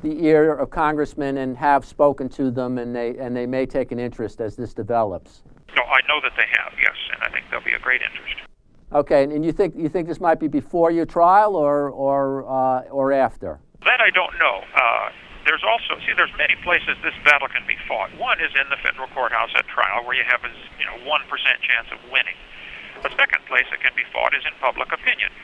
the ear of congressmen and have spoken to them, and they may take an interest as this develops? No, I know that they have, yes, and I think there'll be a great interest. Okay, and you think this might be before your trial or after? That I don't know. There's also, there's many places this battle can be fought. One is in the federal courthouse at trial, where you have a 1% chance of winning. The second place it can be fought is in public opinion,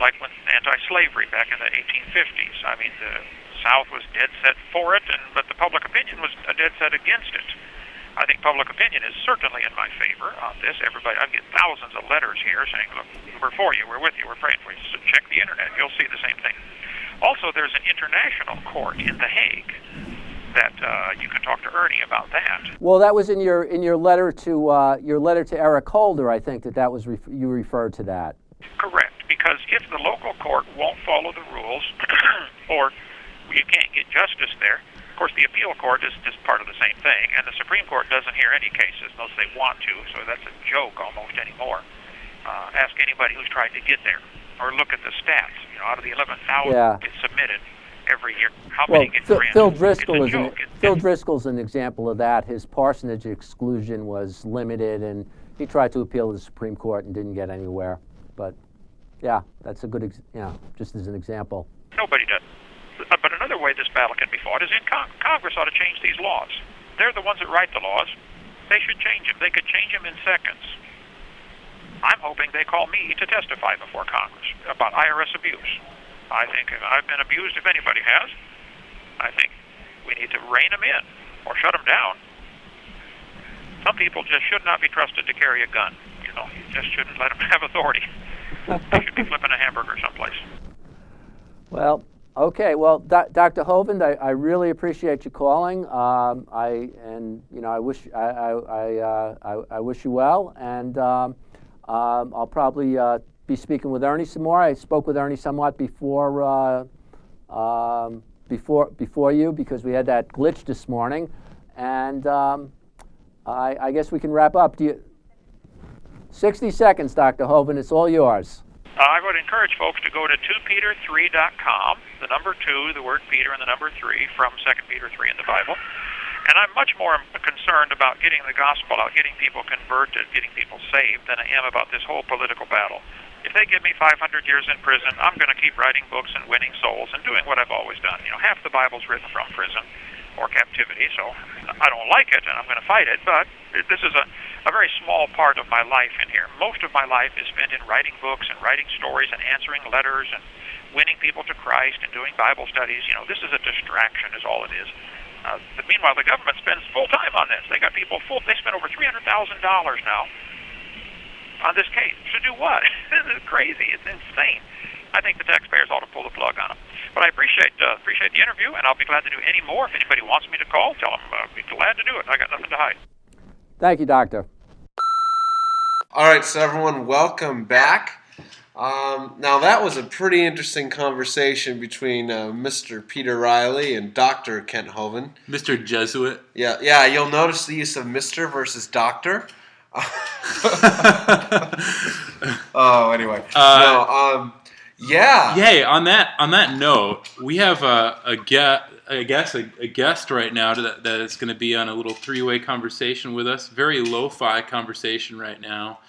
like when anti-slavery back in the 1850s. I mean, the South was dead set for it, but the public opinion was dead set against it. I think public opinion is certainly in my favor on this. Everybody, I get thousands of letters here saying, look, we're for you, we're with you, we're praying for you. So check the internet, you'll see the same thing. Also, there's an international court in The Hague that you can talk to Ernie about that. Well, that was in your letter to Eric Holder. I think that was you referred to that. Correct, because if the local court won't follow the rules, or you can't get justice there. Of course, the appeal court is just part of the same thing, and the Supreme Court doesn't hear any cases unless they want to, so that's a joke almost anymore. Ask anybody who's tried to get there, or look at the stats. Out of the 11,000 get submitted every year, how many get granted? Phil Driscoll's an example of that. His parsonage exclusion was limited, and he tried to appeal to the Supreme Court and didn't get anywhere. But yeah, that's a good, just as an example. Nobody does. But another way this battle can be fought is in Congress ought to change these laws. They're the ones that write the laws. They should change them. They could change them in seconds. I'm hoping they call me to testify before Congress about IRS abuse. I think I've been abused if anybody has. I think we need to rein them in or shut them down. Some people just should not be trusted to carry a gun. You just shouldn't let them have authority. They should be flipping a hamburger someplace. Well, okay. Well, Dr. Hovind, I really appreciate you calling. I wish you well, and I'll probably be speaking with Ernie some more. I spoke with Ernie somewhat before you because we had that glitch this morning, and I guess we can wrap up. 60 seconds, Dr. Hovind. It's all yours. I would encourage folks to go to 2peter3.com, the number 2, the word Peter, and the number 3 from 2 Peter 3 in the Bible. And I'm much more concerned about getting the gospel out, getting people converted, getting people saved, than I am about this whole political battle. If they give me 500 years in prison, I'm going to keep writing books and winning souls and doing what I've always done. Half the Bible's written from prison or captivity, so I don't like it, and I'm going to fight it, but this is a very small part of my life in here. Most of my life is spent in writing books and writing stories and answering letters and winning people to Christ and doing Bible studies. This is a distraction is all it is. But meanwhile, the government spends full time on this. They got people they spend over $300,000 now on this case. To do what? This is crazy. It's insane. I think the taxpayers ought to pull the plug on them. But I appreciate the interview, and I'll be glad to do any more. If anybody wants me to call, tell them I'll be glad to do it. I got nothing to hide. Thank you, Doctor. All right, so everyone, welcome back. Now, that was a pretty interesting conversation between Mr. Peter Reilly and Dr. Kent Hovind. Mr. Jesuit. Yeah, you'll notice the use of Mr. versus Doctor. Anyway. Yeah. Hey, on that note, we have a guest right now that is going to be on a little three-way conversation with us. Very lo-fi conversation right now.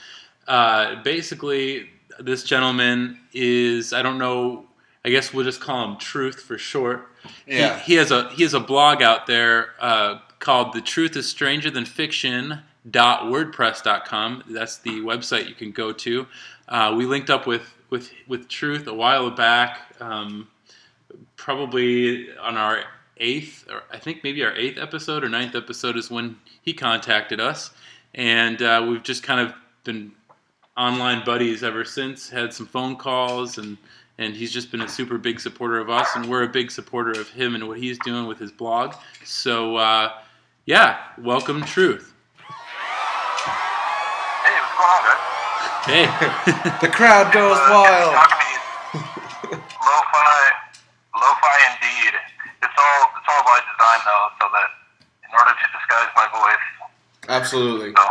Basically, this gentleman is, I don't know, I guess we'll just call him Truth for short. Yeah. He has a blog out there called The Truth is Stranger Than Fiction.wordpress.com. That's the website you can go to. We linked up with Truth a while back, probably on our 8th, or I think maybe our 8th episode or 9th episode is when he contacted us. And we've just kind of been online buddies ever since, had some phone calls, and he's just been a super big supporter of us, and we're a big supporter of him and what he's doing with his blog. So, welcome, Truth. Hey, what's going on, guys? Hey. The crowd goes wild. Lo-fi indeed. It's all by design, though, so that in order to disguise my voice. Absolutely. So.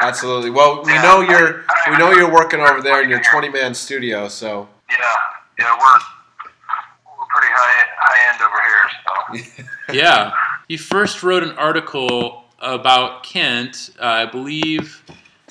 Absolutely. Well, we know you're working over there in your 20-man studio, so. Yeah, we're pretty high end over here, so. Yeah. You first wrote an article about Kent. I believe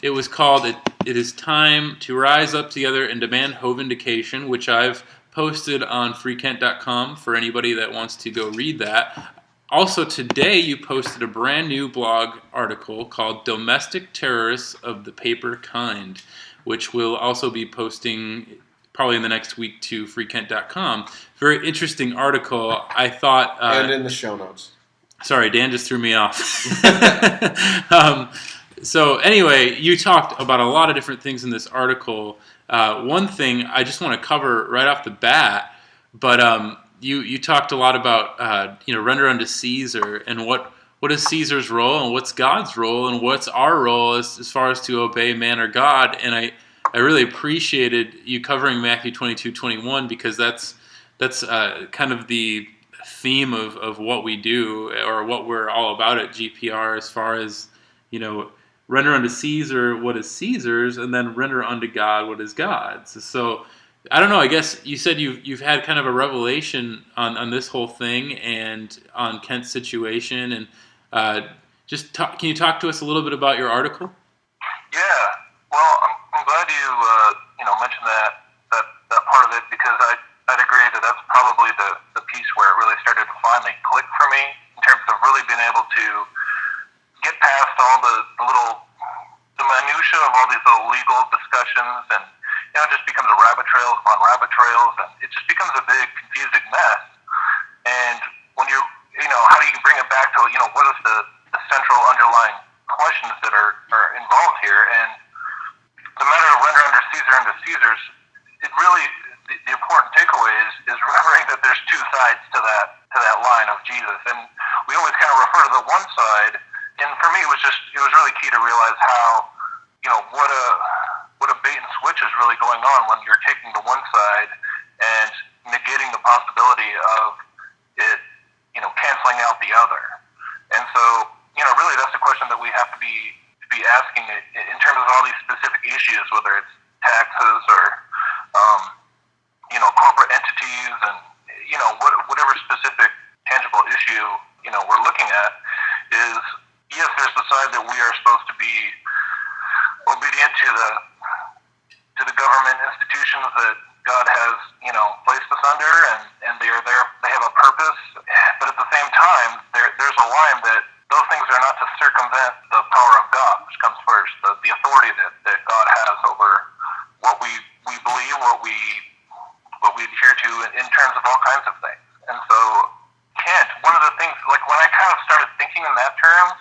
it was called It Is Time to Rise Up Together and Demand Hovindication, which I've posted on freekent.com for anybody that wants to go read that. Also, today you posted a brand new blog article called Domestic Terrorists of the Paper Kind, which we'll also be posting probably in the next week to freekent.com. Very interesting article. I thought... and in the show notes. Sorry, Dan just threw me off. So anyway, you talked about a lot of different things in this article. One thing I just want to cover right off the bat, but you talked a lot about render unto Caesar and what is Caesar's role and what's God's role and what's our role as far as to obey man or God. And I really appreciated you covering Matthew 22:21 because that's kind of the theme of what we do or what we're all about at GPR as far as, render unto Caesar what is Caesar's and then render unto God what is God's. So I don't know, I guess you said you've had kind of a revelation on this whole thing and on Kent's situation, and can you talk to us a little bit about your article? Yeah, well, I'm glad you mentioned that part of it because I'd agree that that's probably the piece where it really started to finally click for me in terms of really being able to get past all the minutia of all these little legal discussions, and it just becomes a rabbit trails on rabbit trails, and it just becomes a big confusing mess. And when how do you bring it back to what is the central underlying questions that are involved here? And the matter of render under Caesar unto Caesar's, it really the important takeaway is remembering that there's two sides to that line of Jesus, and we always kind of refer to the one side. And for me, it was really key to realize how what a bait and switch is really going on when you're taking the one side and negating the possibility of it canceling out the other. And so really that's the question that we have to be asking in terms of all these specific issues, whether it's taxes or corporate entities and whatever specific tangible issue we're looking at is, yes, there's the side that we are supposed to be obedient to the government institutions that God has placed us under, and they are there, they have a purpose, but at the same time there's a line that those things are not to circumvent the power of God, which comes first, the authority that God has over what we believe, what we adhere to in terms of all kinds of things. And so Kent, one of the things, like when I kind of started thinking in that terms,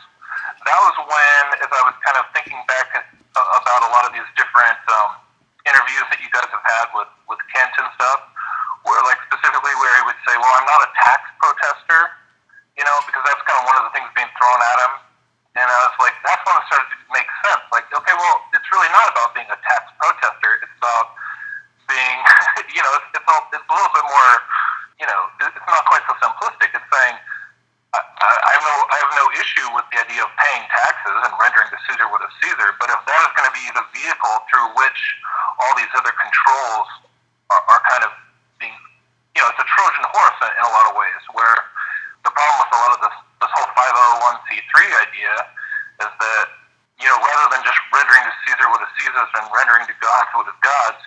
that was when, as I was kind of thinking back about a lot of these different interviews that you guys have had with Kent and stuff, where like specifically where he would say, well, I'm not a tax protester, because that's kind of one of the things being thrown at him. And I was like, that's when it started to make sense. Like, okay, well, it's really not about being a tax protester. It's about being, it's a little bit more, it's not quite so simplistic. It's saying, I have no issue with the idea of paying taxes and rendering to Caesar what is Caesar, but if that is going to be the vehicle through which all these other controls are kind of being, it's a Trojan horse in a lot of ways, where the problem with a lot of this whole 501c3 idea is that, rather than just rendering to Caesar what is Caesar's and rendering to God what is God's,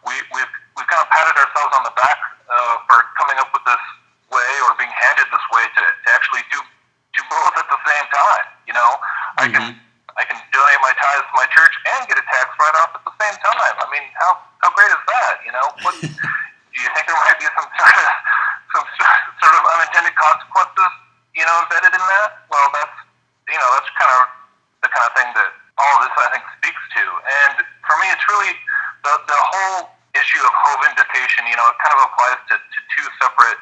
we've kind of patted ourselves on the back for coming up with this way or being handed this way to actually do both at the same time. Mm-hmm. I can donate my tithes to my church and get a tax write-off at the same time. I mean, how great is that? What do you think there might be some sort of unintended consequences, embedded in that? Well, that's kind of the kind of thing that all of this I think speaks to. And for me, it's really the whole issue of Hovindication. It kind of applies to two separate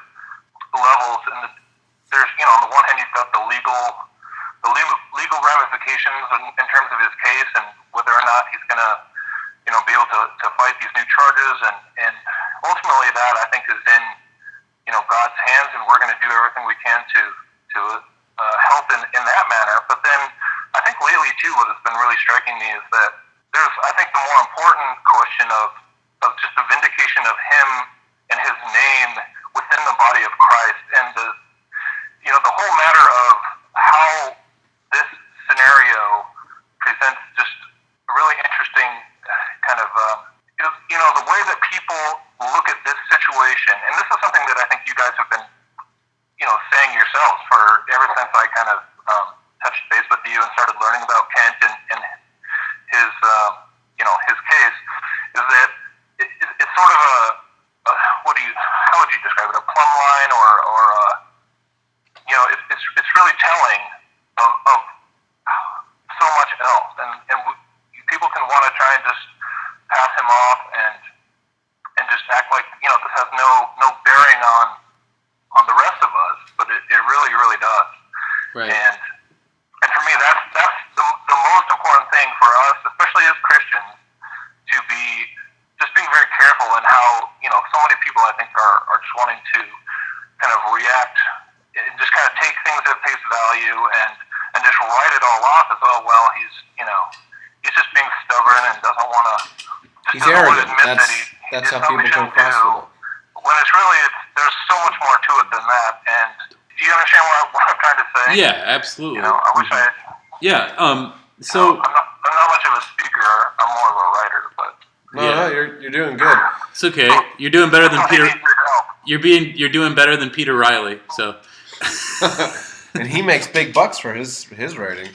levels. And there's, on the one hand, you've got the legal ramifications in terms of his case and whether or not he's going to, be able to fight these new charges. And ultimately that, I think, is in, God's hands, and we're going to do everything we can to help in that manner. But then I think lately, too, what has been really striking me is that there's, I think, the more important question of just the vindication of him and his name within the body of Christ, and the whole matter of how this situation, and this is something that I think you guys have been, saying yourselves for ever since I kind of touched base with you and started learning about Kent and his, his case, is that it's sort of how would you describe it? A plumb line, or it's really telling of so much else, and people can want to try and just pass him off and just act like this has no bearing on the rest of us, but it really, really does. Right. And for me, that's the most important thing for us, especially as Christians, to be just being very careful in how so many people I think are just wanting to kind of react and just kind of take things at face value and just write it all off as, oh well, he's just being stubborn and doesn't want to. He's arrogant. That's how people come across with him. When there's so much more to it than that. And do you understand what I'm trying to say? Yeah, absolutely. I wish I. Yeah. I'm not much of a speaker. I'm more of a writer, but. No, you're doing good. It's okay. You're doing better than Peter. I need your help. You're doing better than Peter Reilly. So. And he makes big bucks for his writing.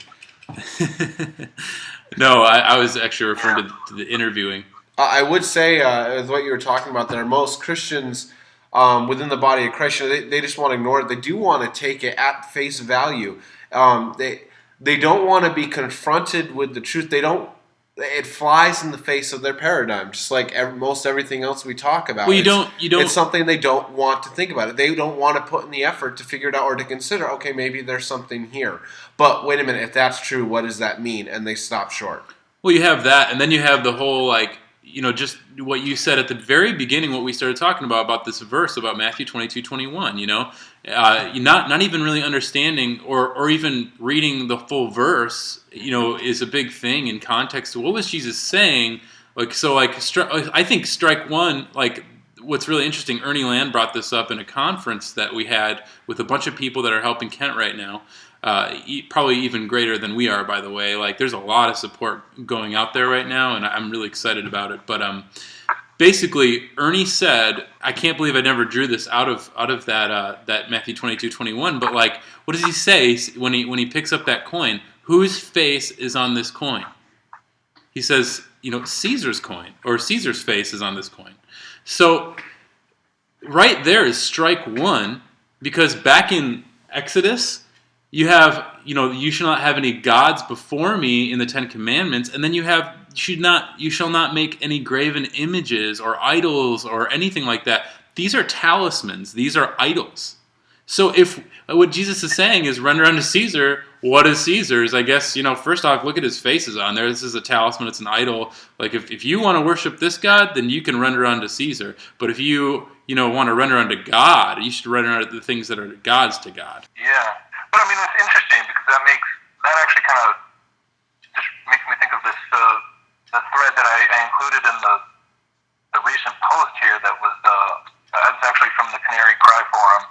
No, I was actually referring to the interviewing. I would say, with what you were talking about there, most Christians within the body of Christ, they just want to ignore it. They do want to take it at face value. They don't want to be confronted with the truth. It flies in the face of their paradigm, just like most everything else we talk about. Well, you don't. It's something they don't want to think about it. They don't want to put in the effort to figure it out or to consider, okay, maybe there's something here. But wait a minute, if that's true, what does that mean? And they stop short. Well, you have that, and then you have the whole, just what you said at the very beginning, what we started talking about this verse about Matthew 22:21, not even really understanding or even reading the full verse, is a big thing in context to what was Jesus saying. I think strike one, what's really interesting, Ernie Land brought this up in a conference that we had with a bunch of people that are helping Kent right now. Probably even greater than we are, by the way. There's a lot of support going out there right now, and I'm really excited about it. But basically, Ernie said, I can't believe I never drew this out of that Matthew 22:21. But what does he say when he picks up that coin? Whose face is on this coin? He says, Caesar's coin, or Caesar's face is on this coin. So right there is strike one, because back in Exodus, you have, you shall not have any gods before me in the Ten Commandments, and then you have, you shall not make any graven images or idols or anything like that. These are talismans. These are idols. So if what Jesus is saying is render unto Caesar what is Caesar's, I guess, first off, look at his faces on there. This is a talisman. It's an idol. If you want to worship this God, then you can render unto Caesar. But if you, want to render unto God, you should render unto the things that are gods to God. Yeah. But I mean, it's interesting because that actually kind of just makes me think of this the thread that I included in the recent post here that was it's actually from the Canary Cry forum,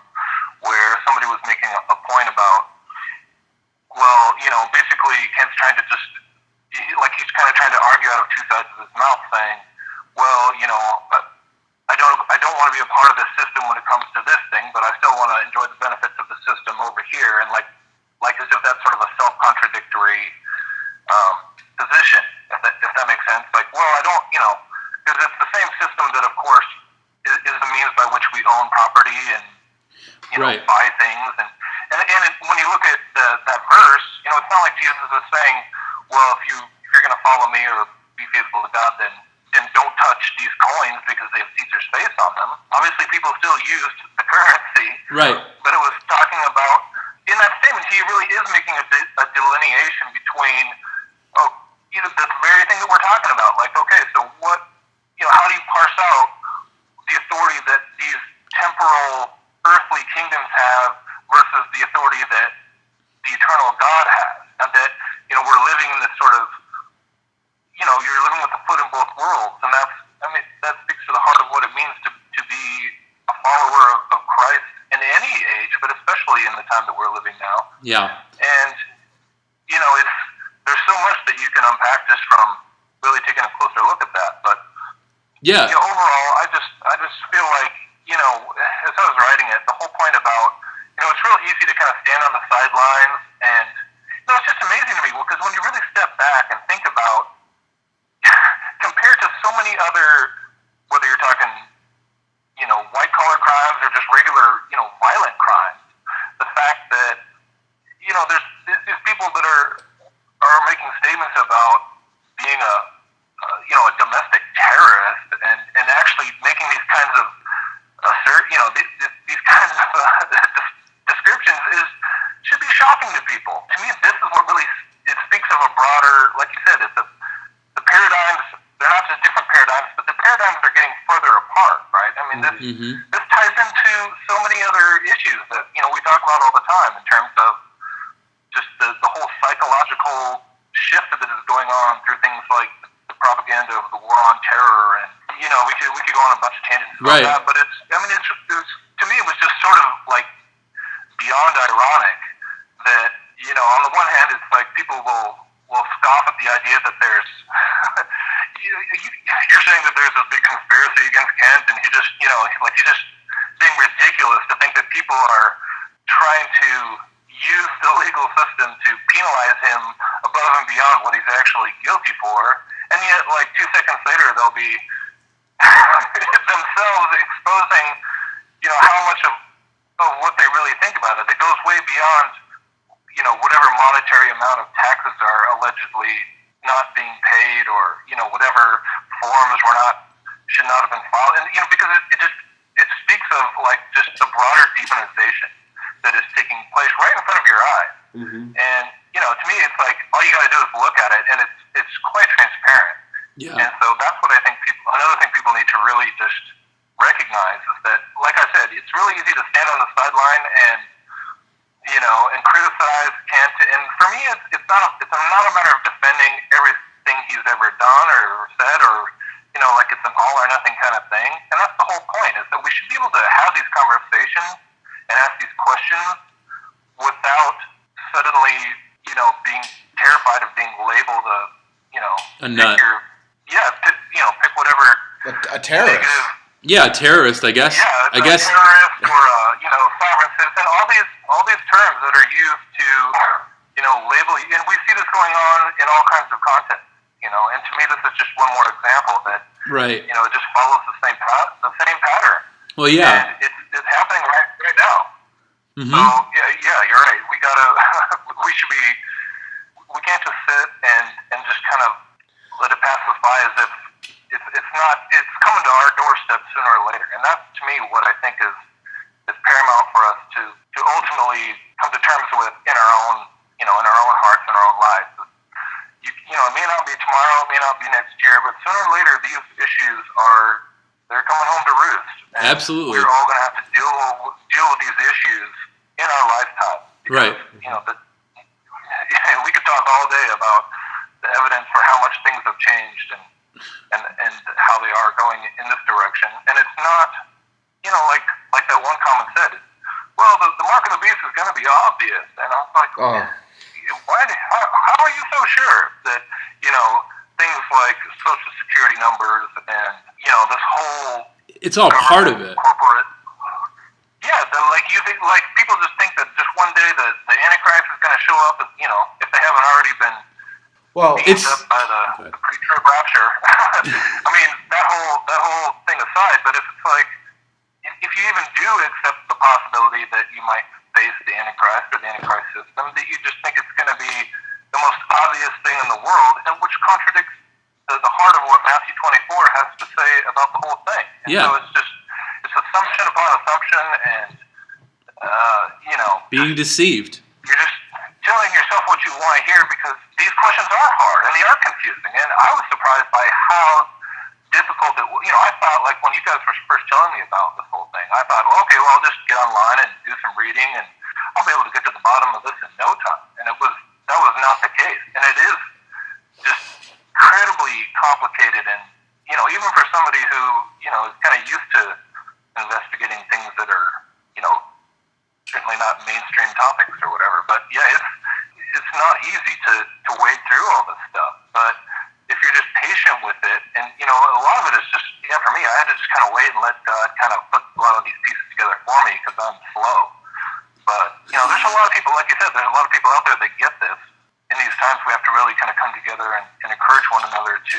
where somebody was making a point about, basically Kent's trying to he's kind of trying to argue out of two sides of his mouth, saying, I don't want to be a part of this system when it comes to this thing, but I still want to enjoy the benefits of the system over here, and like as if that's sort of a self-contradictory position, if that makes sense. I don't, because it's the same system that, of course, is the means by which we own property and right. buy things, and when you look at that verse, it's not like Jesus is saying, well, if you're going to follow me or be faithful to God, then don't touch these coins because they have Caesar's face on them. Obviously, people still used the currency. Right. But it was talking about, in that statement, he really is making a delineation between, the very thing that we're talking about. Okay, so what, how do you parse out the authority that these temporal, earthly kingdoms have versus the authority that the eternal God has? And that, we're living in this sort of, you're living with the foot in both worlds, and that speaks to the heart of what it means to be a follower of Christ in any age, but especially in the time that we're living now. Yeah. And there's so much that you can unpack just from really taking a closer look at that. But yeah, overall, I just feel like as I was writing it, the whole point about, it's real easy to kind of stand on the sidelines, and, it's just amazing to me because when you really step back and think about, compared to so many other, whether you're talking, white-collar crimes or just regular, violent crimes, the fact that, there's these people that are making statements about being a domestic terrorist and actually making these kinds of these kinds of descriptions should be shocking to people. To me, this is what really it speaks of a broader, like you said, it's the paradigms. They're not just different paradigms, but the paradigms are getting further apart, right? I mean, this ties into so many other issues that we talk about all the time in terms of just the whole psychological shift that is going on through things like the propaganda of the war on terror, and we could go on a bunch of tangents about that. But it's to me it was just sort of like beyond ironic that on the one hand it's like people will scoff at the idea that there's you're saying that there's this big conspiracy against Kent, and he's just being ridiculous to think that people are trying to use the legal system to penalize him above and beyond what he's actually guilty for, and yet 2 seconds later they'll be themselves exposing how much of what they really think about it. It goes way beyond whatever monetary amount of taxes are allegedly not being paid, or whatever forms should not have been filed, and because it speaks of just the broader demonization that is taking place right in front of your eyes. And to me it's like all you got to do is look at it, and it's quite transparent. And so that's what I think another thing people need to really just recognize is that, like I said, it's really easy to stand on the sideline and and criticize Kent. And for me, it's not a matter of defending everything he's ever done or said, or it's an all or nothing kind of thing. And that's the whole point, is that we should be able to have these conversations and ask these questions without suddenly being terrified of being labeled a nut. Pick whatever A terrorist. negative. Yeah, a terrorist, I guess. Yeah, I guess. terrorist or sovereign citizen. All these terms that are used to label you, and we see this going on in all kinds of contexts. And to me, this is just one more example that Right. it just follows the same pattern. Well, yeah. And it's happening right now. Mm-hmm. So yeah, you're right. We can't just sit and just kind of let it pass us by as if it's coming to our doorstep sooner or later. And that's, to me, what I think is paramount for us to ultimately come to terms with in our own hearts and our own lives. It may not be tomorrow, it may not be next year, but sooner or later these issues they're coming home to roost. And Absolutely. we're all going to have to deal with these issues in our lifetime. Because, Right. We could talk all day about the evidence for how much things have changed and how they are going in this direction. And it's not, like that one comment said, well, the mark of the beast is going to be obvious. And I was like, how are you so sure that, things like Social Security numbers and, this whole... It's all part of it. Corporate... Yeah, you think, people just think that just one day the Antichrist is going to show up, if they haven't already been beaten up by the pre-trib rapture. I mean, that whole thing aside, but if it's if you even do accept the possibility that you might face the Antichrist or the Antichrist system, that you just think it's going to be the most obvious thing in the world, and which contradicts the heart of what Matthew 24 has to say about the whole thing. And so it's assumption upon assumption, and being deceived. You're just telling yourself what you want to hear because these questions are hard and they are confusing. And I was surprised by how difficult it was. I thought, when you guys were first telling me about this whole thing, I thought, well, okay, I'll just get online and do some reading and I'll be able to get to the bottom of this in no time. And that was not the case. And it is just incredibly complicated, and even for somebody who is kind of used to investigating things that are certainly not mainstream topics or whatever. But yeah, it's not easy to wade through all this stuff. But if you're just patient with it, and a lot of it is just for me, I had to just kind of wait and let God kind of put a lot of for me because I'm slow. But, you know, there's a lot of people, like you said, there's a lot of people out there that get this. In these times, we have to really kind of come together and encourage one another to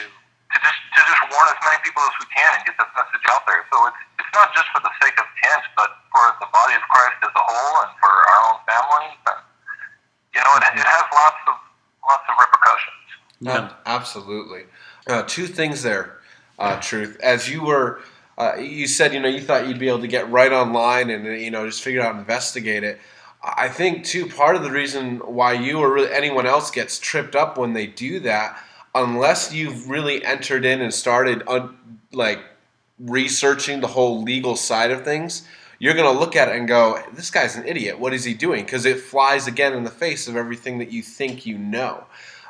just warn as many people as we can and get this message out there. So it's not just for the sake of Kent, but for the body of Christ as a whole and for our own families. And, you know, it has lots of repercussions. Yeah, absolutely. Two things there, Truth. As you were, you said, you know, you thought you'd be able to get right online and, you know, just figure out and investigate it. I think, too, part of the reason why you or really anyone else gets tripped up when they do that, unless you've really entered in and started, researching the whole legal side of things, you're going to look at it and go, this guy's an idiot. What is he doing? Because it flies again in the face of everything that you think you know.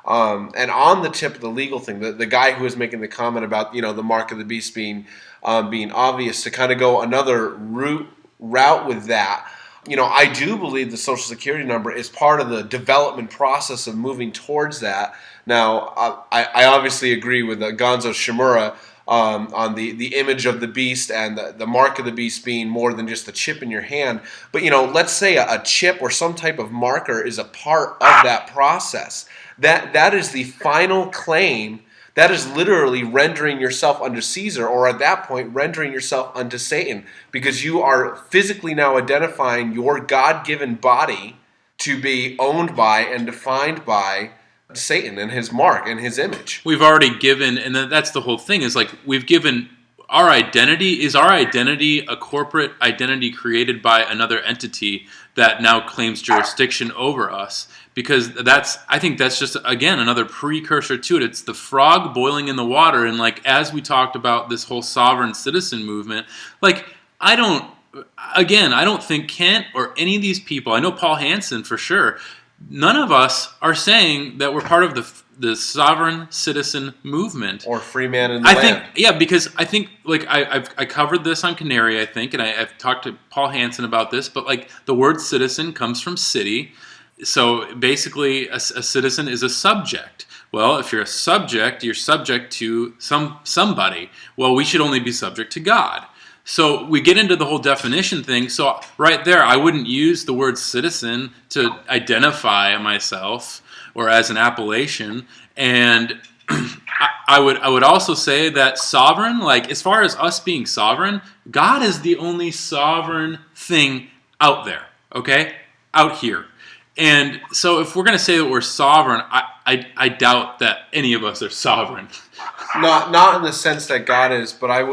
And on the tip of the legal thing, the guy who was making the comment about, you know, the mark of the beast being obvious, to kind of go another route with that, you know, I do believe the Social Security number is part of the development process of moving towards that. Now, I obviously agree with Gonzo Shimura on the image of the beast and the mark of the beast being more than just a chip in your hand. But, you know, let's say a chip or some type of marker is a part of that process. That is the final claim. That is literally rendering yourself unto Caesar, or at that point, rendering yourself unto Satan, because you are physically now identifying your God-given body to be owned by and defined by Satan and his mark and his image. We've already given, and that's the whole thing, is like we've given our identity. Is our identity a corporate identity created by another entity that now claims jurisdiction over us? Because I think that's just, again, another precursor to it. It's the frog boiling in the water. And like, as we talked about this whole sovereign citizen movement, like, I don't think Kent or any of these people, I know Paul Hansen for sure, none of us are saying that we're part of the sovereign citizen movement. Or free man in the land. Because I think, like, I covered this on Canary, I think, and I've talked to Paul Hansen about this, but like, the word citizen comes from city. So basically, a citizen is a subject. Well, if you're a subject, you're subject to somebody. Well, we should only be subject to God. So we get into the whole definition thing. So right there, I wouldn't use the word citizen to identify myself or as an appellation. And I would also say that sovereign, like as far as us being sovereign, God is the only sovereign thing out there, okay? Out here. And so if we're going to say that we're sovereign, I doubt that any of us are sovereign. Not in the sense that God is, but I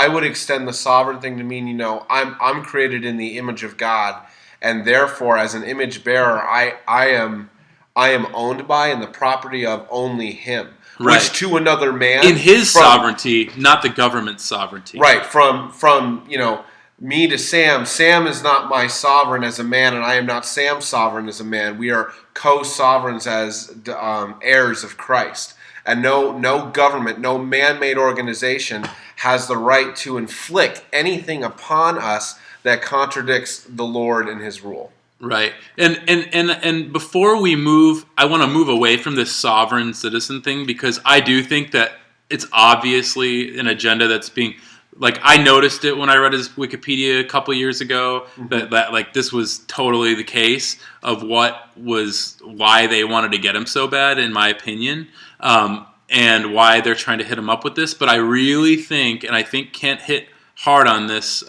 would extend the sovereign thing to mean, you know, I'm created in the image of God, and therefore as an image bearer, I am owned by and the property of only Him. Right. Which to another man, in His sovereignty, not the government's sovereignty. Right. From you know, me to Sam. Sam is not my sovereign as a man, and I am not Sam's sovereign as a man. We are co-sovereigns as heirs of Christ. And no government, no man-made organization has the right to inflict anything upon us that contradicts the Lord and His rule. Right. And before we move, I want to move away from this sovereign citizen thing, because I do think that it's obviously an agenda that's being... Like, I noticed it when I read his Wikipedia a couple years ago, that like this was totally the case of why they wanted to get him so bad, in my opinion, and why they're trying to hit him up with this. But I really think, and I think Kent hit hard on this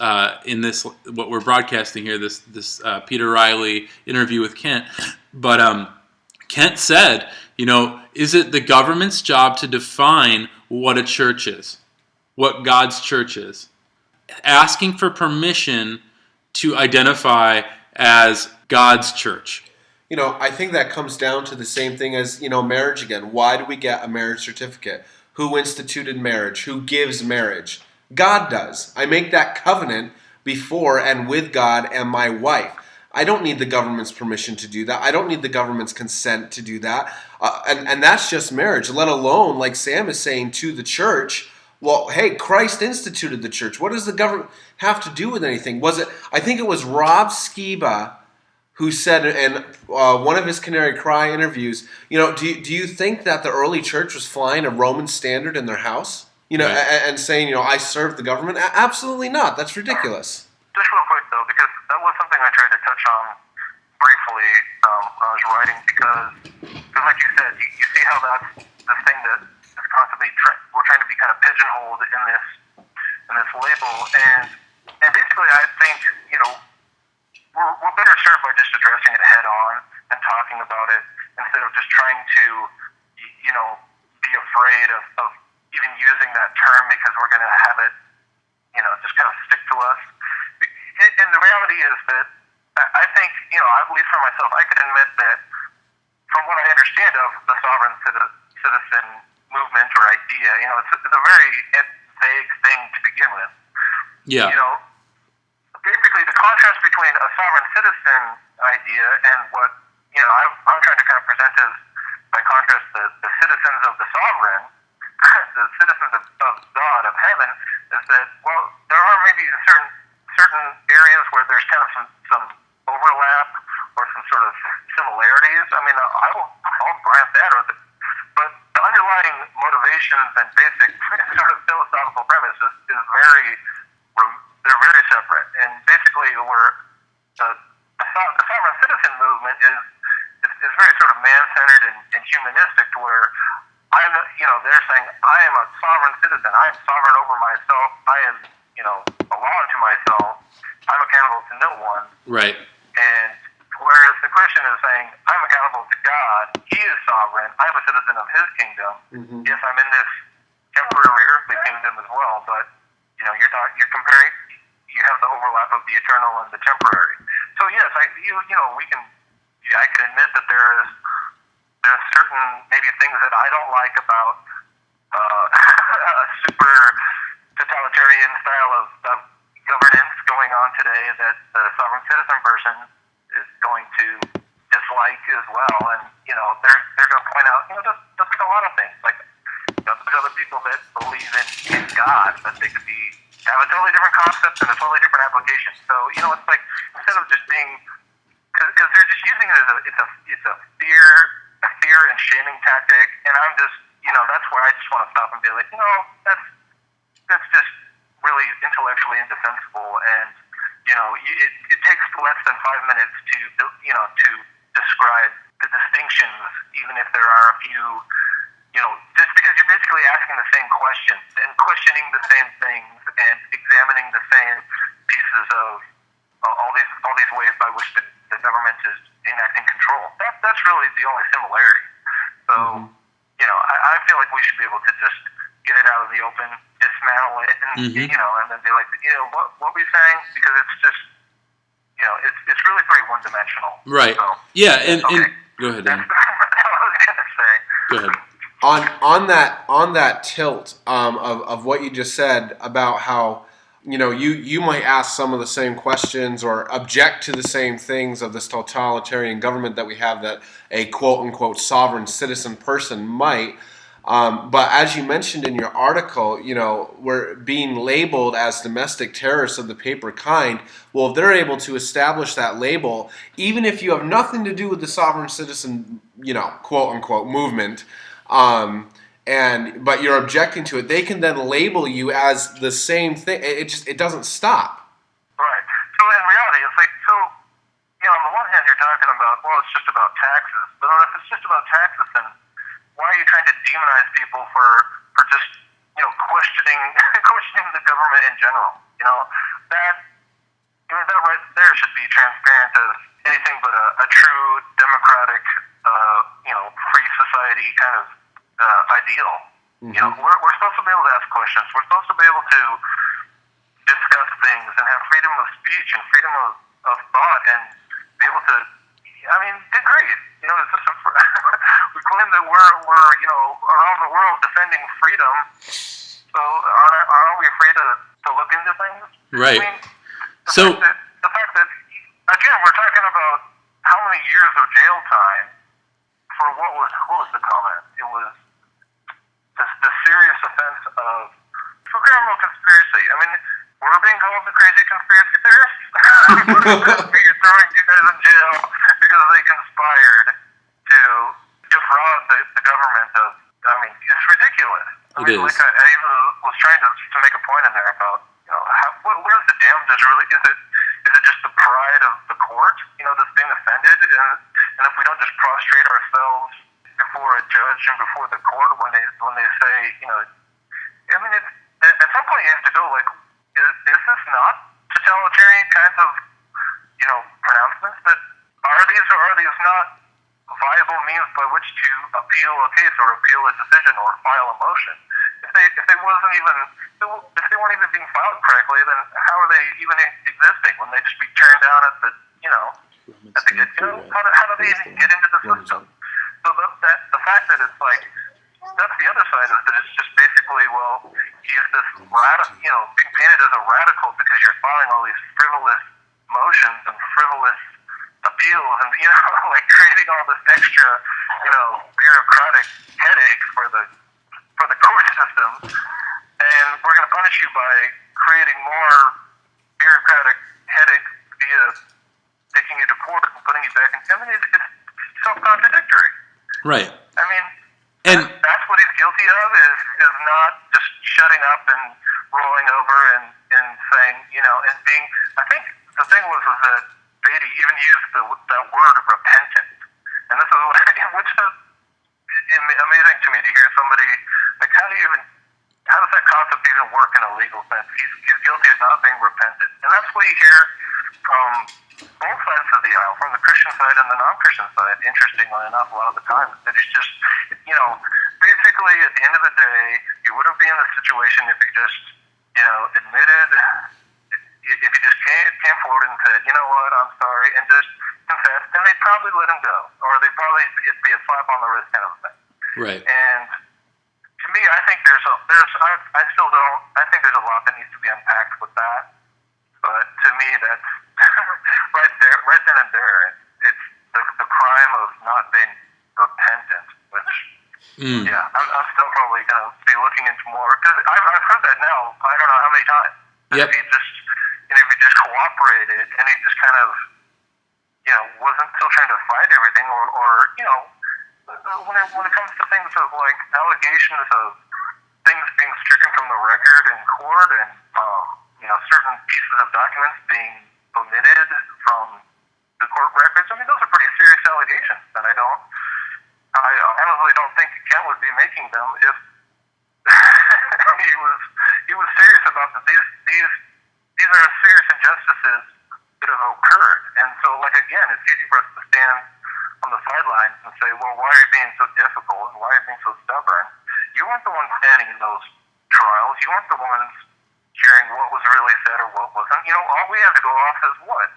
in this what we're broadcasting here, this Peter Reilly interview with Kent. But Kent said, you know, is it the government's job to define what a church is? What God's church is? Asking for permission to identify as God's church. You know, I think that comes down to the same thing as, you know, marriage again. Why do we get a marriage certificate? Who instituted marriage? Who gives marriage? God does. I make that covenant before and with God and my wife. I don't need the government's permission to do that. I don't need the government's consent to do that. And that's just marriage, let alone, like Sam is saying, to the church. Well, hey, Christ instituted the church. What does the government have to do with anything? I think it was Rob Skiba who said in one of his Canary Cry interviews, you know, do you think that the early church was flying a Roman standard in their house? You know, right. and saying, you know, I serve the government? Absolutely not. That's ridiculous. Just real quick, though, because writing because like you said, you see how that's the thing that is constantly we're trying to be kind of pigeonholed in this label, and basically I think we're better served by just addressing it head on and talking about it instead of just trying to be afraid of even using that term because we're going to have it just kind of stick to us. And the reality is that I think, I believe for myself, I could admit that from what I understand of the sovereign citizen movement or idea, it's a very vague thing to begin with. Yeah. Basically the contrast between a sovereign citizen idea and what, I'm trying to kind of present as, by contrast, the citizens of the sovereign, the citizens of God, of heaven, is that, well, there are maybe certain areas where there's kind of some overlap or some sort of similarities. I mean, I'll grant that, but the underlying motivations and basic sort of philosophical premise is they're very separate. And basically, where the sovereign citizen movement is very sort of man-centered and humanistic, to where they're saying, I am a sovereign citizen. I am sovereign over myself. I am, a law unto myself. I'm accountable to no one. Right. And whereas the Christian is saying, I'm accountable to God. He is sovereign. I'm a citizen of His kingdom. Mm-hmm. Yes, I'm in this temporary earthly kingdom as well, but you're comparing. You have the overlap of the eternal and the temporary. So yes, I can admit that there's certain maybe things that I don't like about a super totalitarian style of governance going on today that the sovereign citizen person is going to dislike as well. And they're going to point out just like a lot of things, like there's other people that believe in God, but they could have a totally different concept and a totally different application. So it's like, instead of just being, because they're just using it as it's a fear and shaming tactic, and I'm just that's where I just want to stop and be like, that's just really intellectually indefensible, and it takes less than 5 minutes to describe the distinctions, even if there are a few, just because you're basically asking the same questions and questioning the same things and examining the same pieces of all these ways by which the government is enacting control. That's really the only similarity. So, I feel like we should be able to just get it out of the open, dismantle it, and and then be like, what we saying? Because it's just, it's really pretty one-dimensional. Right. So, yeah. And go ahead, Dan. That's what I was gonna say. Go ahead. On that tilt of what you just said about how you might ask some of the same questions or object to the same things of this totalitarian government that we have that a quote unquote sovereign citizen person might. But as you mentioned in your article, we're being labeled as domestic terrorists of the paper kind. Well, if they're able to establish that label, even if you have nothing to do with the sovereign citizen, quote unquote movement, but you're objecting to it, they can then label you as the same thing. It doesn't stop. Right. So in reality, it's like, on the one hand, you're talking about, well, it's just about taxes. But if it's just about taxes, then why are you trying to demonize people for just questioning the government in general? That right there should be transparent as anything but a true democratic, free society kind of ideal. Mm-hmm. We're supposed to be able to ask questions. We're supposed to be able to discuss things and have freedom of speech and freedom of thought and be able to. I mean, good grief. It's just we claim that we're around the world defending freedom. So aren't we afraid to look into things? Right. I mean, the fact that again we're talking about how many years of jail time for what was the comment? It was the serious offense for criminal conspiracy. I mean, we're being called the crazy conspiracy theorists. You're throwing two guys in jail because they conspired to defraud the government of. I mean, it's ridiculous. It is. Like I even was trying to make a point in there about what is the damages really? Is it just the pride of the court that's being offended? And and if we don't just prostrate ourselves before a judge and before the court when they say, I mean, at some point you have to go like, is this not totalitarian kinds of, pronouncements? That are these or are these not viable means by which to appeal a case or appeal a decision or file a motion? If they weren't even being filed correctly, then how are they even existing when they just be turned down at the get-go? How do they even get into the system? So the fact that it's like, that's the other side is that it's just basically, well, he's this being painted as a radical because you're filing all these frivolous motions and frivolous appeals and, like creating all this extra, bureaucratic headache for the court system. And we're going to punish you by creating more bureaucratic headache via taking you to court and putting you back in. I mean, it's self-contradictory. Right. I mean, and that's what he's guilty of is not just shutting up and rolling over and saying, and being. I think the thing was that Beatty even used that word repentant, and this is which is amazing to me to hear somebody like how does that concept even work in a legal sense? He's guilty of not being repentant, and that's what you hear from both sides of the aisle, from the Christian side and the non-Christian side. Interestingly enough, a lot of the time, that he's just, basically at the end of the day, you wouldn't be in this situation if you just, admitted, if you just came forward and said, you know what, I'm sorry, and just confessed, and they'd probably let him go, or it'd be a slap on the wrist kind of thing. right. And to me, I think I still don't. I think there's a lot that needs to be unpacked with that. But to me, that's right then and there. It's the crime of not being repentant. Which, I'm still probably going to be looking into more because I've heard that now. I don't know how many times. Yep. If he just cooperated and he just kind of, wasn't still trying to fight everything, or when it comes to things of like allegations of things being stricken from the record in court and certain pieces of documents being omitted from the court records, I mean those are pretty serious allegations, and I honestly don't think Kent would be making them if he was serious about that. These are serious injustices that have occurred, and so like again, it's easy for us to stand on the sidelines and say, well, why are you being so difficult and why are you being so stubborn? You weren't the ones standing in those trials. You weren't the ones hearing what was really said or what wasn't. All we have to go off is what?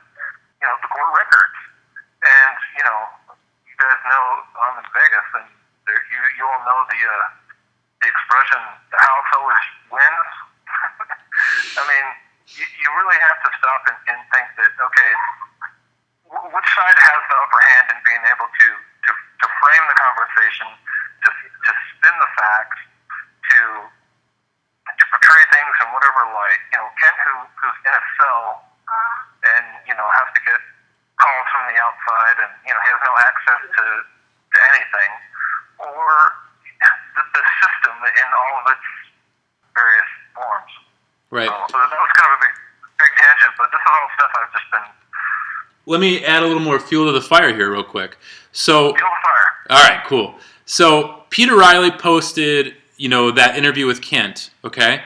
The court records. And, you guys know I'm in Vegas, and you all know the expression, the house always wins. I mean, you really have to stop and think that, okay, which side has the upper hand in being able to frame the conversation, to spin the facts, to portray things in whatever light. Kent, who's in a cell and has to get calls from the outside, and he has no access to anything, or the system in all of its various forms. Right. So that was kind of a big tangent, but this is all stuff I've just been. Let me add a little more fuel to the fire here real quick. So, Fuel the fire. all right, cool. So Peter Reilly posted, that interview with Kent, okay?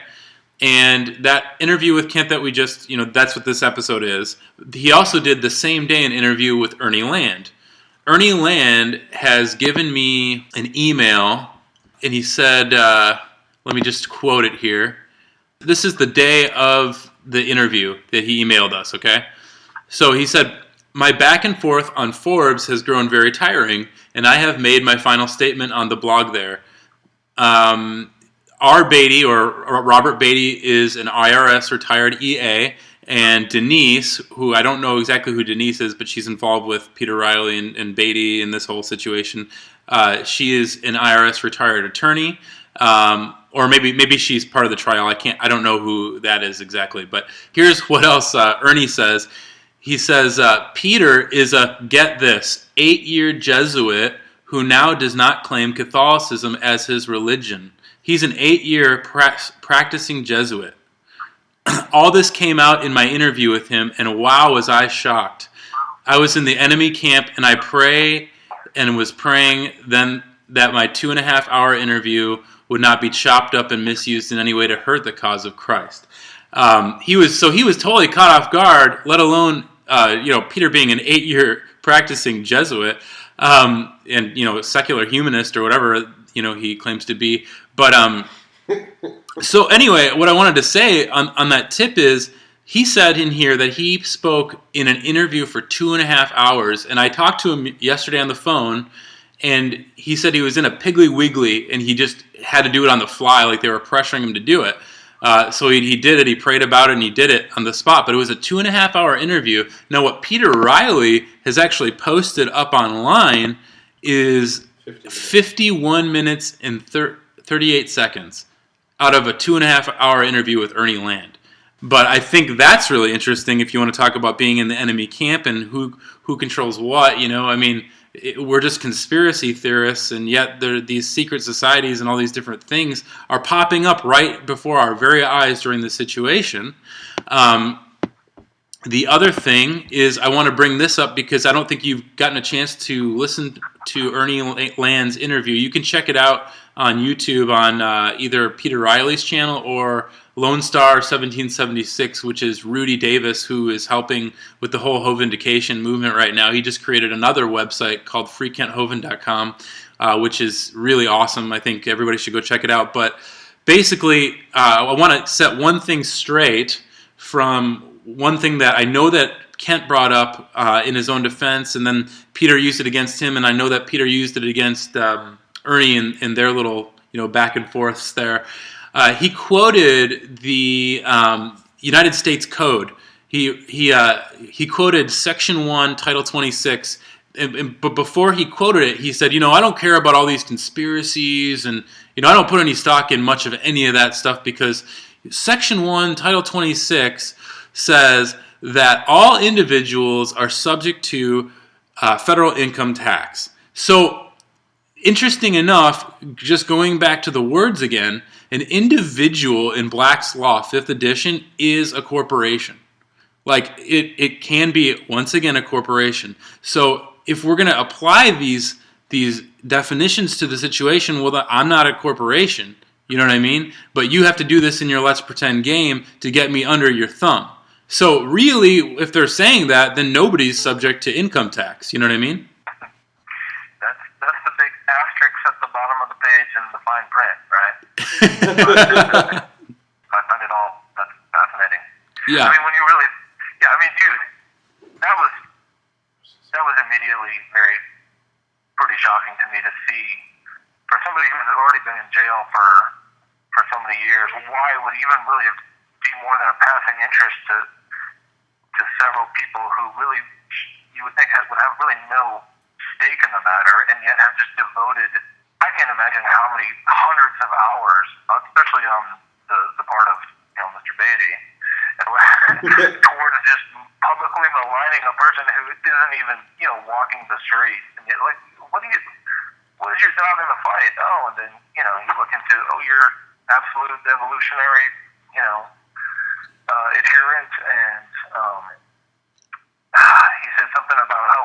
And that interview with Kent that we just, that's what this episode is. He also did the same day an interview with Ernie Land. Ernie Land has given me an email, and he said, let me just quote it here. This is the day of the interview that he emailed us, okay? So he said, my back and forth on Forbes has grown very tiring, and I have made my final statement on the blog there. R. Beatty, or Robert Beatty, is an IRS retired EA, and Denise, who I don't know exactly who Denise is, but she's involved with Peter Reilly and Beatty in this whole situation. She is an IRS retired attorney, or maybe she's part of the trial. I don't know who that is exactly. But here's what else Ernie says. He says, Peter is a, get this, 8-year Jesuit who now does not claim Catholicism as his religion. He's an 8-year practicing Jesuit. All this came out in my interview with him, and wow, was I shocked. I was in the enemy camp, and I pray and was praying then that my 2.5-hour interview would not be chopped up and misused in any way to hurt the cause of Christ. He was totally caught off guard, let alone Peter being an 8-year practicing Jesuit and secular humanist or whatever he claims to be. But so anyway, what I wanted to say on that tip is, he said in here that he spoke in an interview for 2.5 hours, and I talked to him yesterday on the phone, and he said he was in a Piggly Wiggly, and he just had to do it on the fly, like they were pressuring him to do it. So he did it, he prayed about it, and he did it on the spot, but it was a 2.5-hour interview. Now what Peter Reilly has actually posted up online is 51 minutes and 38 seconds out of a 2.5-hour interview with Ernie Land. But I think that's really interesting if you want to talk about being in the enemy camp and who controls what. We're just conspiracy theorists, and yet these secret societies and all these different things are popping up right before our very eyes during this situation. The other thing is, I want to bring this up because I don't think you've gotten a chance to listen to Ernie Land's interview. You can check it out on YouTube on either Peter Reilly's channel or Lone Star 1776, which is Rudy Davis, who is helping with the whole Hovindication movement right now. He just created another website called freekenthovind.com, which is really awesome. I think everybody should go check it out. But basically, I want to set one thing straight from one thing that I know that Kent brought up in his own defense, and then Peter used it against him, and I know that Peter used it against Ernie in their little back and forths there. He quoted the United States Code. He quoted Section 1, Title 26, but before he quoted it, he said, I don't care about all these conspiracies, and I don't put any stock in much of any of that stuff, because Section 1, Title 26 says that all individuals are subject to federal income tax. So, interesting enough, just going back to the words again, an individual in Black's Law, 5th edition, is a corporation. Like, it can be, once again, a corporation. So, if we're going to apply these definitions to the situation, well, I'm not a corporation, you know what I mean? But you have to do this in your Let's Pretend game to get me under your thumb. So, really, if they're saying that, then nobody's subject to income tax, you know what I mean? That's the big asterisk at the bottom of the page in the fine print, right? I find it all that's fascinating. Yeah. I mean, when you really, dude, that was immediately pretty shocking to me to see, for somebody who's already been in jail for so many years, why it would even really be more than a passing interest to several people who really, you would think would have really no stake in the matter, and yet have just devoted, I can't imagine how many hundreds of hours, especially on the part of Mr. Beatty, towards just publicly maligning a person who isn't even walking the street. And yet, like, what is your job in the fight? Oh, and then you look into you're absolute evolutionary adherent, and he said something about how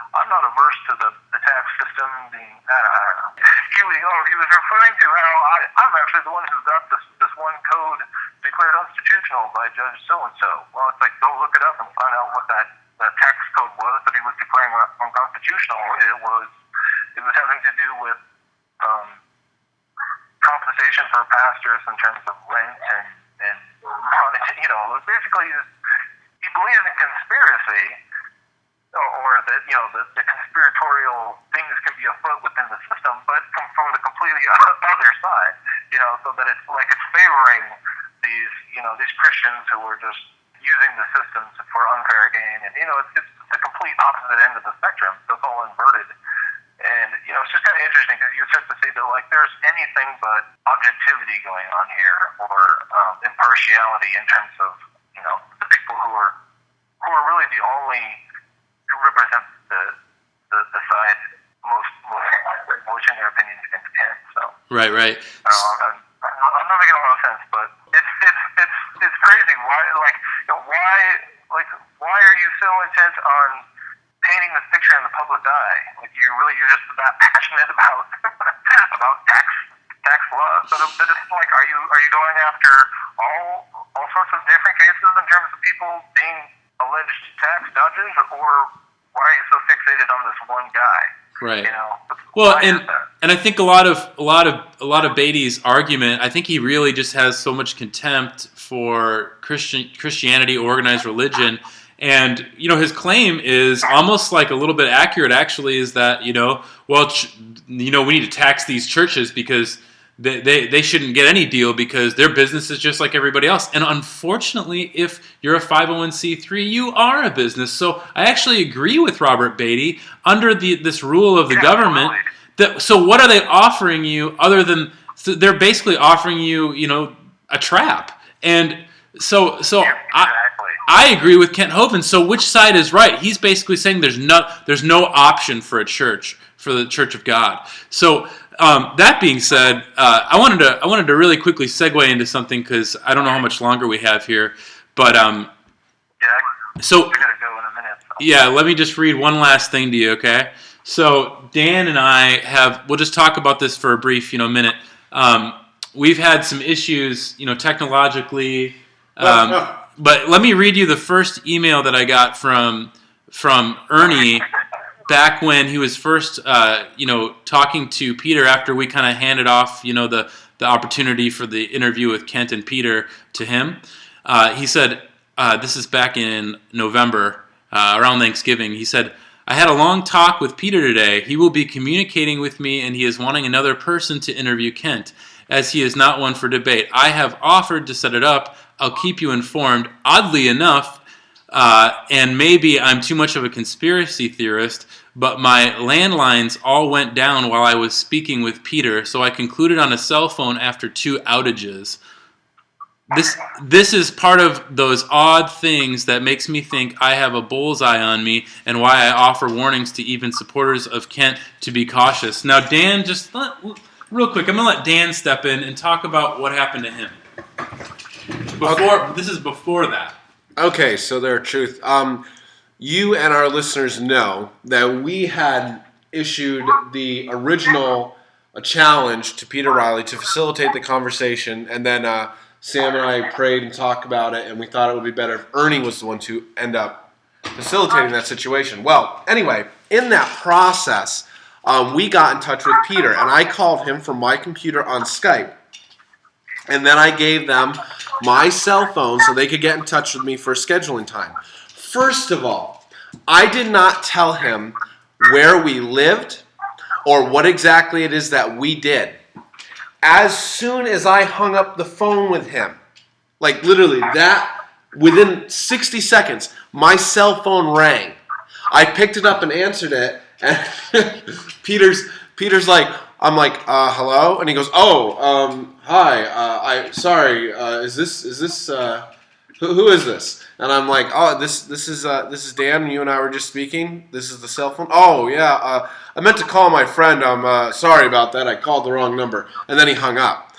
I'm not averse to the tax system being. I don't know. He was referring to how I'm actually the one who got this one code declared unconstitutional by Judge so and so. Well, it's like, go look it up and find out what that tax code was that he was declaring unconstitutional. It was having to do with compensation for pastors in terms of rent and basically he believes in conspiracy, or that the conspiratorial things can be afoot within the system, but from the completely other side, so that it's like it's favoring these Christians who are just using the systems for unfair gain, and it's the complete opposite end of the spectrum. So it's all inverted. And, it's just kind of interesting because you start to see that, like, there's anything but objectivity going on here, or impartiality in terms of, the people who are really the only who represent the side most voicing their opinions against Kent. So. Right. I'm not making a lot of sense, but it's crazy. Why are you so so intent on painting this picture in the public eye. Like you're just that passionate about about tax law. So that it's like, are you going after all sorts of different cases in terms of people being alleged tax dodgers, or why are you so fixated on this one guy? Right. You know. Well, and I think a lot of Beatty's argument, I think he really just has so much contempt for Christianity, organized religion, and his claim is almost like a little bit accurate. Actually, is that we need to tax these churches because they shouldn't get any deal because their business is just like everybody else. And unfortunately, if you're a 501c3, you are a business. So I actually agree with Robert Beatty under this rule of the government. So what are they offering you other than they're basically offering you, a trap? And so I agree with Kent Hovind. So which side is right? He's basically saying there's no option for the Church of God. So that being said, I wanted to really quickly segue into something because I don't know how much longer we have here, but so I gotta go in a minute. So. Yeah, let me just read one last thing to you, okay? So Dan and I we'll just talk about this for a brief, minute. We've had some issues, technologically, but let me read you the first email that I got from Ernie. Back when he was first, talking to Peter after we kind of handed off, the opportunity for the interview with Kent and Peter to him, he said, this is back in November, around Thanksgiving. He said, I had a long talk with Peter today. He will be communicating with me, and he is wanting another person to interview Kent, as he is not one for debate. I have offered to set it up. I'll keep you informed. Oddly enough, and maybe I'm too much of a conspiracy theorist, but my landlines all went down while I was speaking with Peter, so I concluded on a cell phone after 2 outages. This is part of those odd things that makes me think I have a bullseye on me, and why I offer warnings to even supporters of Kent to be cautious. Now, Dan, real quick, I'm going to let Dan step in and talk about what happened to him. This is before that. Okay, so there are truth. You and our listeners know that we had issued the original challenge to Peter Reilly to facilitate the conversation, and then Sam and I prayed and talked about it, and we thought it would be better if Ernie was the one to end up facilitating that situation. Well, anyway, in that process, we got in touch with Peter, and I called him from my computer on Skype, and then I gave them my cell phone so they could get in touch with me for scheduling time. First of all, I did not tell him where we lived or what exactly it is that we did. As soon as I hung up the phone with him, like literally within 60 seconds, my cell phone rang. I picked it up and answered it, and Peter's like, I'm like, hello? And he goes, hi, sorry, is this, who is this? And I'm like, this is Dan, you and I were just speaking, this is the cell phone? Oh, yeah, I meant to call my friend, I'm sorry about that, I called the wrong number. And then he hung up.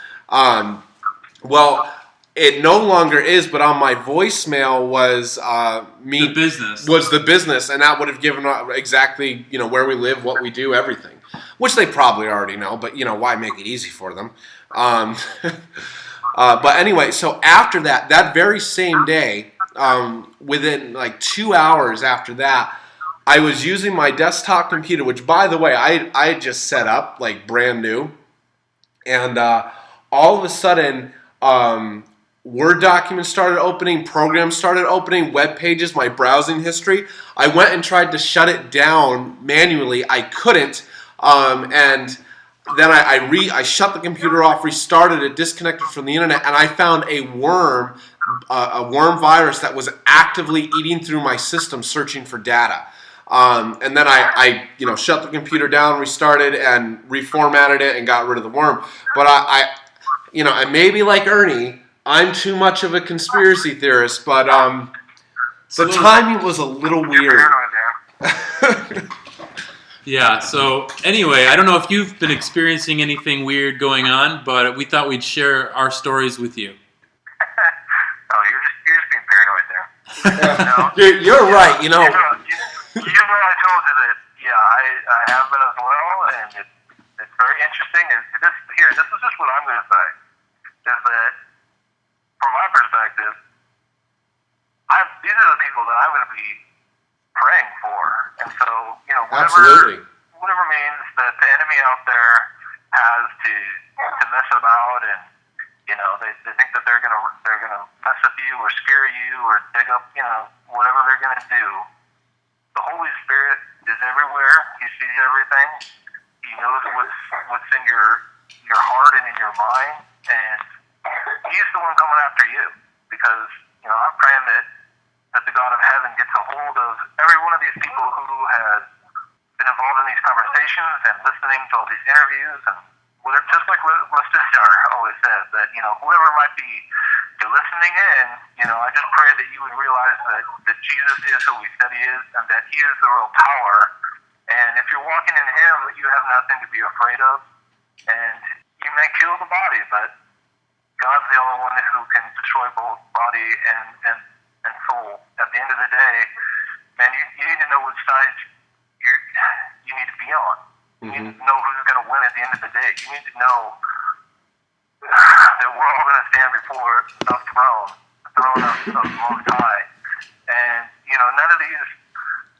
Well, it no longer is, but on my voicemail was The business. Was the business, and that would have given exactly, where we live, what we do, everything. Which they probably already know, but, why make it easy for them? But anyway, so after that very same day, within like 2 hours after that, I was using my desktop computer, which, by the way, I had just set up, like brand new. And all of a sudden, Word documents started opening, programs started opening, web pages, my browsing history. I went and tried to shut it down manually. I couldn't. And then I shut the computer off, restarted it, disconnected from the internet, and I found a worm virus that was actively eating through my system, searching for data. And then I shut the computer down, restarted, and reformatted it, and got rid of the worm. But I maybe like Ernie, I'm too much of a conspiracy theorist, but the timing was a little weird. Yeah, so anyway, I don't know if you've been experiencing anything weird going on, but we thought we'd share our stories with you. Oh, you're just being paranoid there. You're right. You know. I told you that. Yeah, I have been as well, and it's very interesting. This is just what I'm going to say. Is that from my perspective, these are the people that I'm going to be praying for, and so Absolutely. whatever means that the enemy out there has to mess about, and they think that they're gonna mess with you or scare you or dig up whatever they're gonna do. The Holy Spirit is everywhere. He sees everything. He knows what's in your heart and in your mind, and He's the one coming after you, because I'm praying that the God of heaven gets a hold of every one of these people who has been involved in these conversations and listening to all these interviews, and just like what Sister always says, that whoever might be listening in, I just pray that you would realize that Jesus is who He said He is, and that He is the real power. And if you're walking in Him, you have nothing to be afraid of. And you may kill the body, but God's the only one who can destroy both body and soul. At the end of the day, man, you need to know which side you need to be on. You need to know who's going to win at the end of the day. You need to know that we're all going to stand before the throne of the Most High. And none of these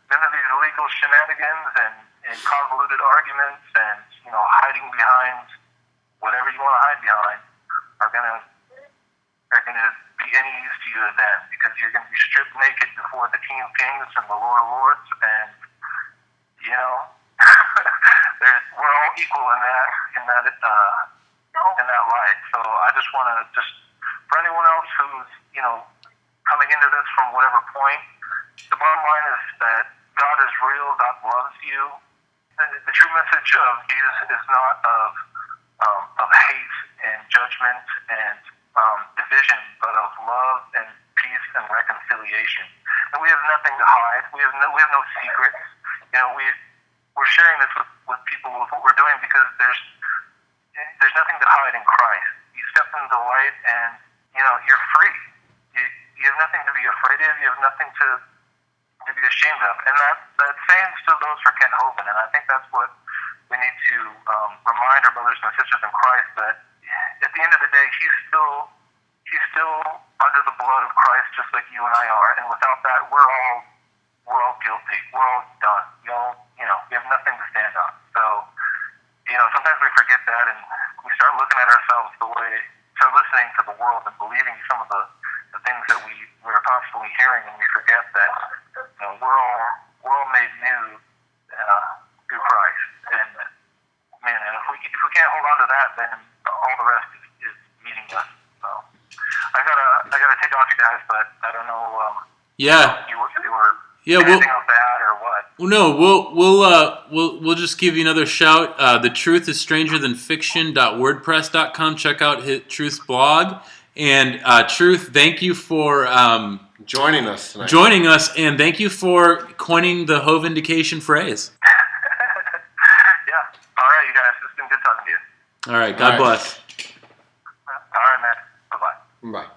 legal shenanigans and convoluted arguments and hiding behind whatever you want to hide behind are going to be any use to you then, because you're going to be stripped naked before the King of Kings and the Lord of Lords, and we're all equal in that light. So I just want to for anyone else who's coming into this from whatever point, the bottom line is that God is real. God loves you. The true message of Jesus is not of hate and judgment and division, but of love and peace and reconciliation. And we have nothing to hide. We have no secrets. We're sharing this with people with what we're doing, because there's nothing to hide in Christ. You step into the light, and you're free. You have nothing to be afraid of. You have nothing to be ashamed of. And that same still goes for Kent Hovind. And I think that's what we need to remind our brothers and sisters in Christ, that at the end of the day, he's still under the blood of Christ, just like you and I are. And without that, we're all guilty. We're all done. We have nothing to stand on. So, sometimes we forget that, and we start looking at ourselves start listening to the world and believing some of the things that we're constantly hearing, and we forget that we're all made new through Christ. And man, and if we can't hold on to that, then all the rest is meaningless. So I gotta take off, you guys, but I don't know. You were anything else to add or what? Well, no, we'll just give you another shout. The Truth is Stranger Than Fiction.wordpress.com. Check out Truth's blog. And Truth, thank you for joining us tonight. And thank you for coining the Hovindication phrase. Yeah. All right, you guys. It's been good talking to you. All right. God bless. All right, man. Bye-bye. Bye.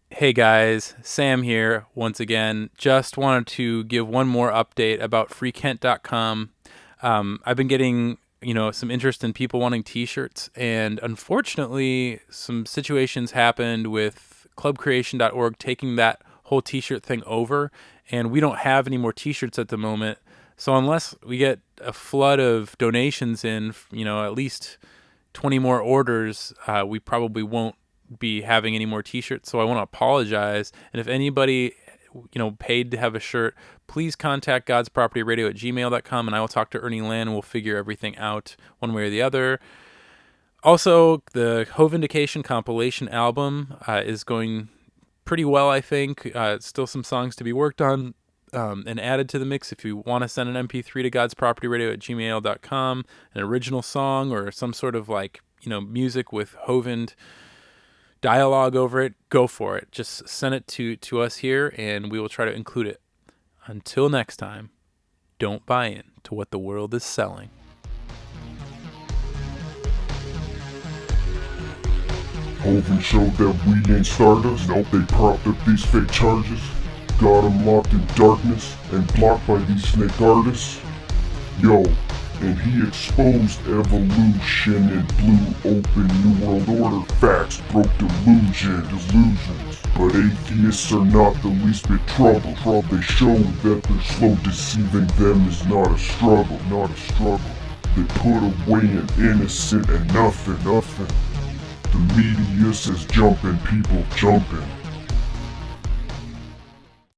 Hey guys, Sam here once again. Just wanted to give one more update about freekent.com. I've been getting, some interest in people wanting t-shirts, and unfortunately some situations happened with clubcreation.org taking that whole t-shirt thing over, and we don't have any more t-shirts at the moment. So unless we get a flood of donations in, at least 20 more orders, we probably won't be having any more t-shirts. So I want to apologize. And if anybody, paid to have a shirt, please contact godspropertyradio@gmail.com, and I will talk to Ernie Land, and we'll figure everything out one way or the other. Also, the Hovindication compilation album is going pretty well, I think. Still some songs to be worked on and added to the mix. If you want to send an MP3 to godspropertyradio@gmail.com, an original song or some sort of music with Hovind dialogue over it, go for it. Just send it to us here, and we will try to include it. Until next time, don't buy in to what the world is selling. Hovind showed that we ain't Stardust. Nope, they propped up these fake charges. Got them locked in darkness and blocked by these snake artists. Yo, and he exposed evolution and blew open New World Order facts, broke delusions. But atheists are not the least bit trouble. They show that their slow deceiving them is not a struggle. They put away an innocent and nothing. The media says jumping, people jumping.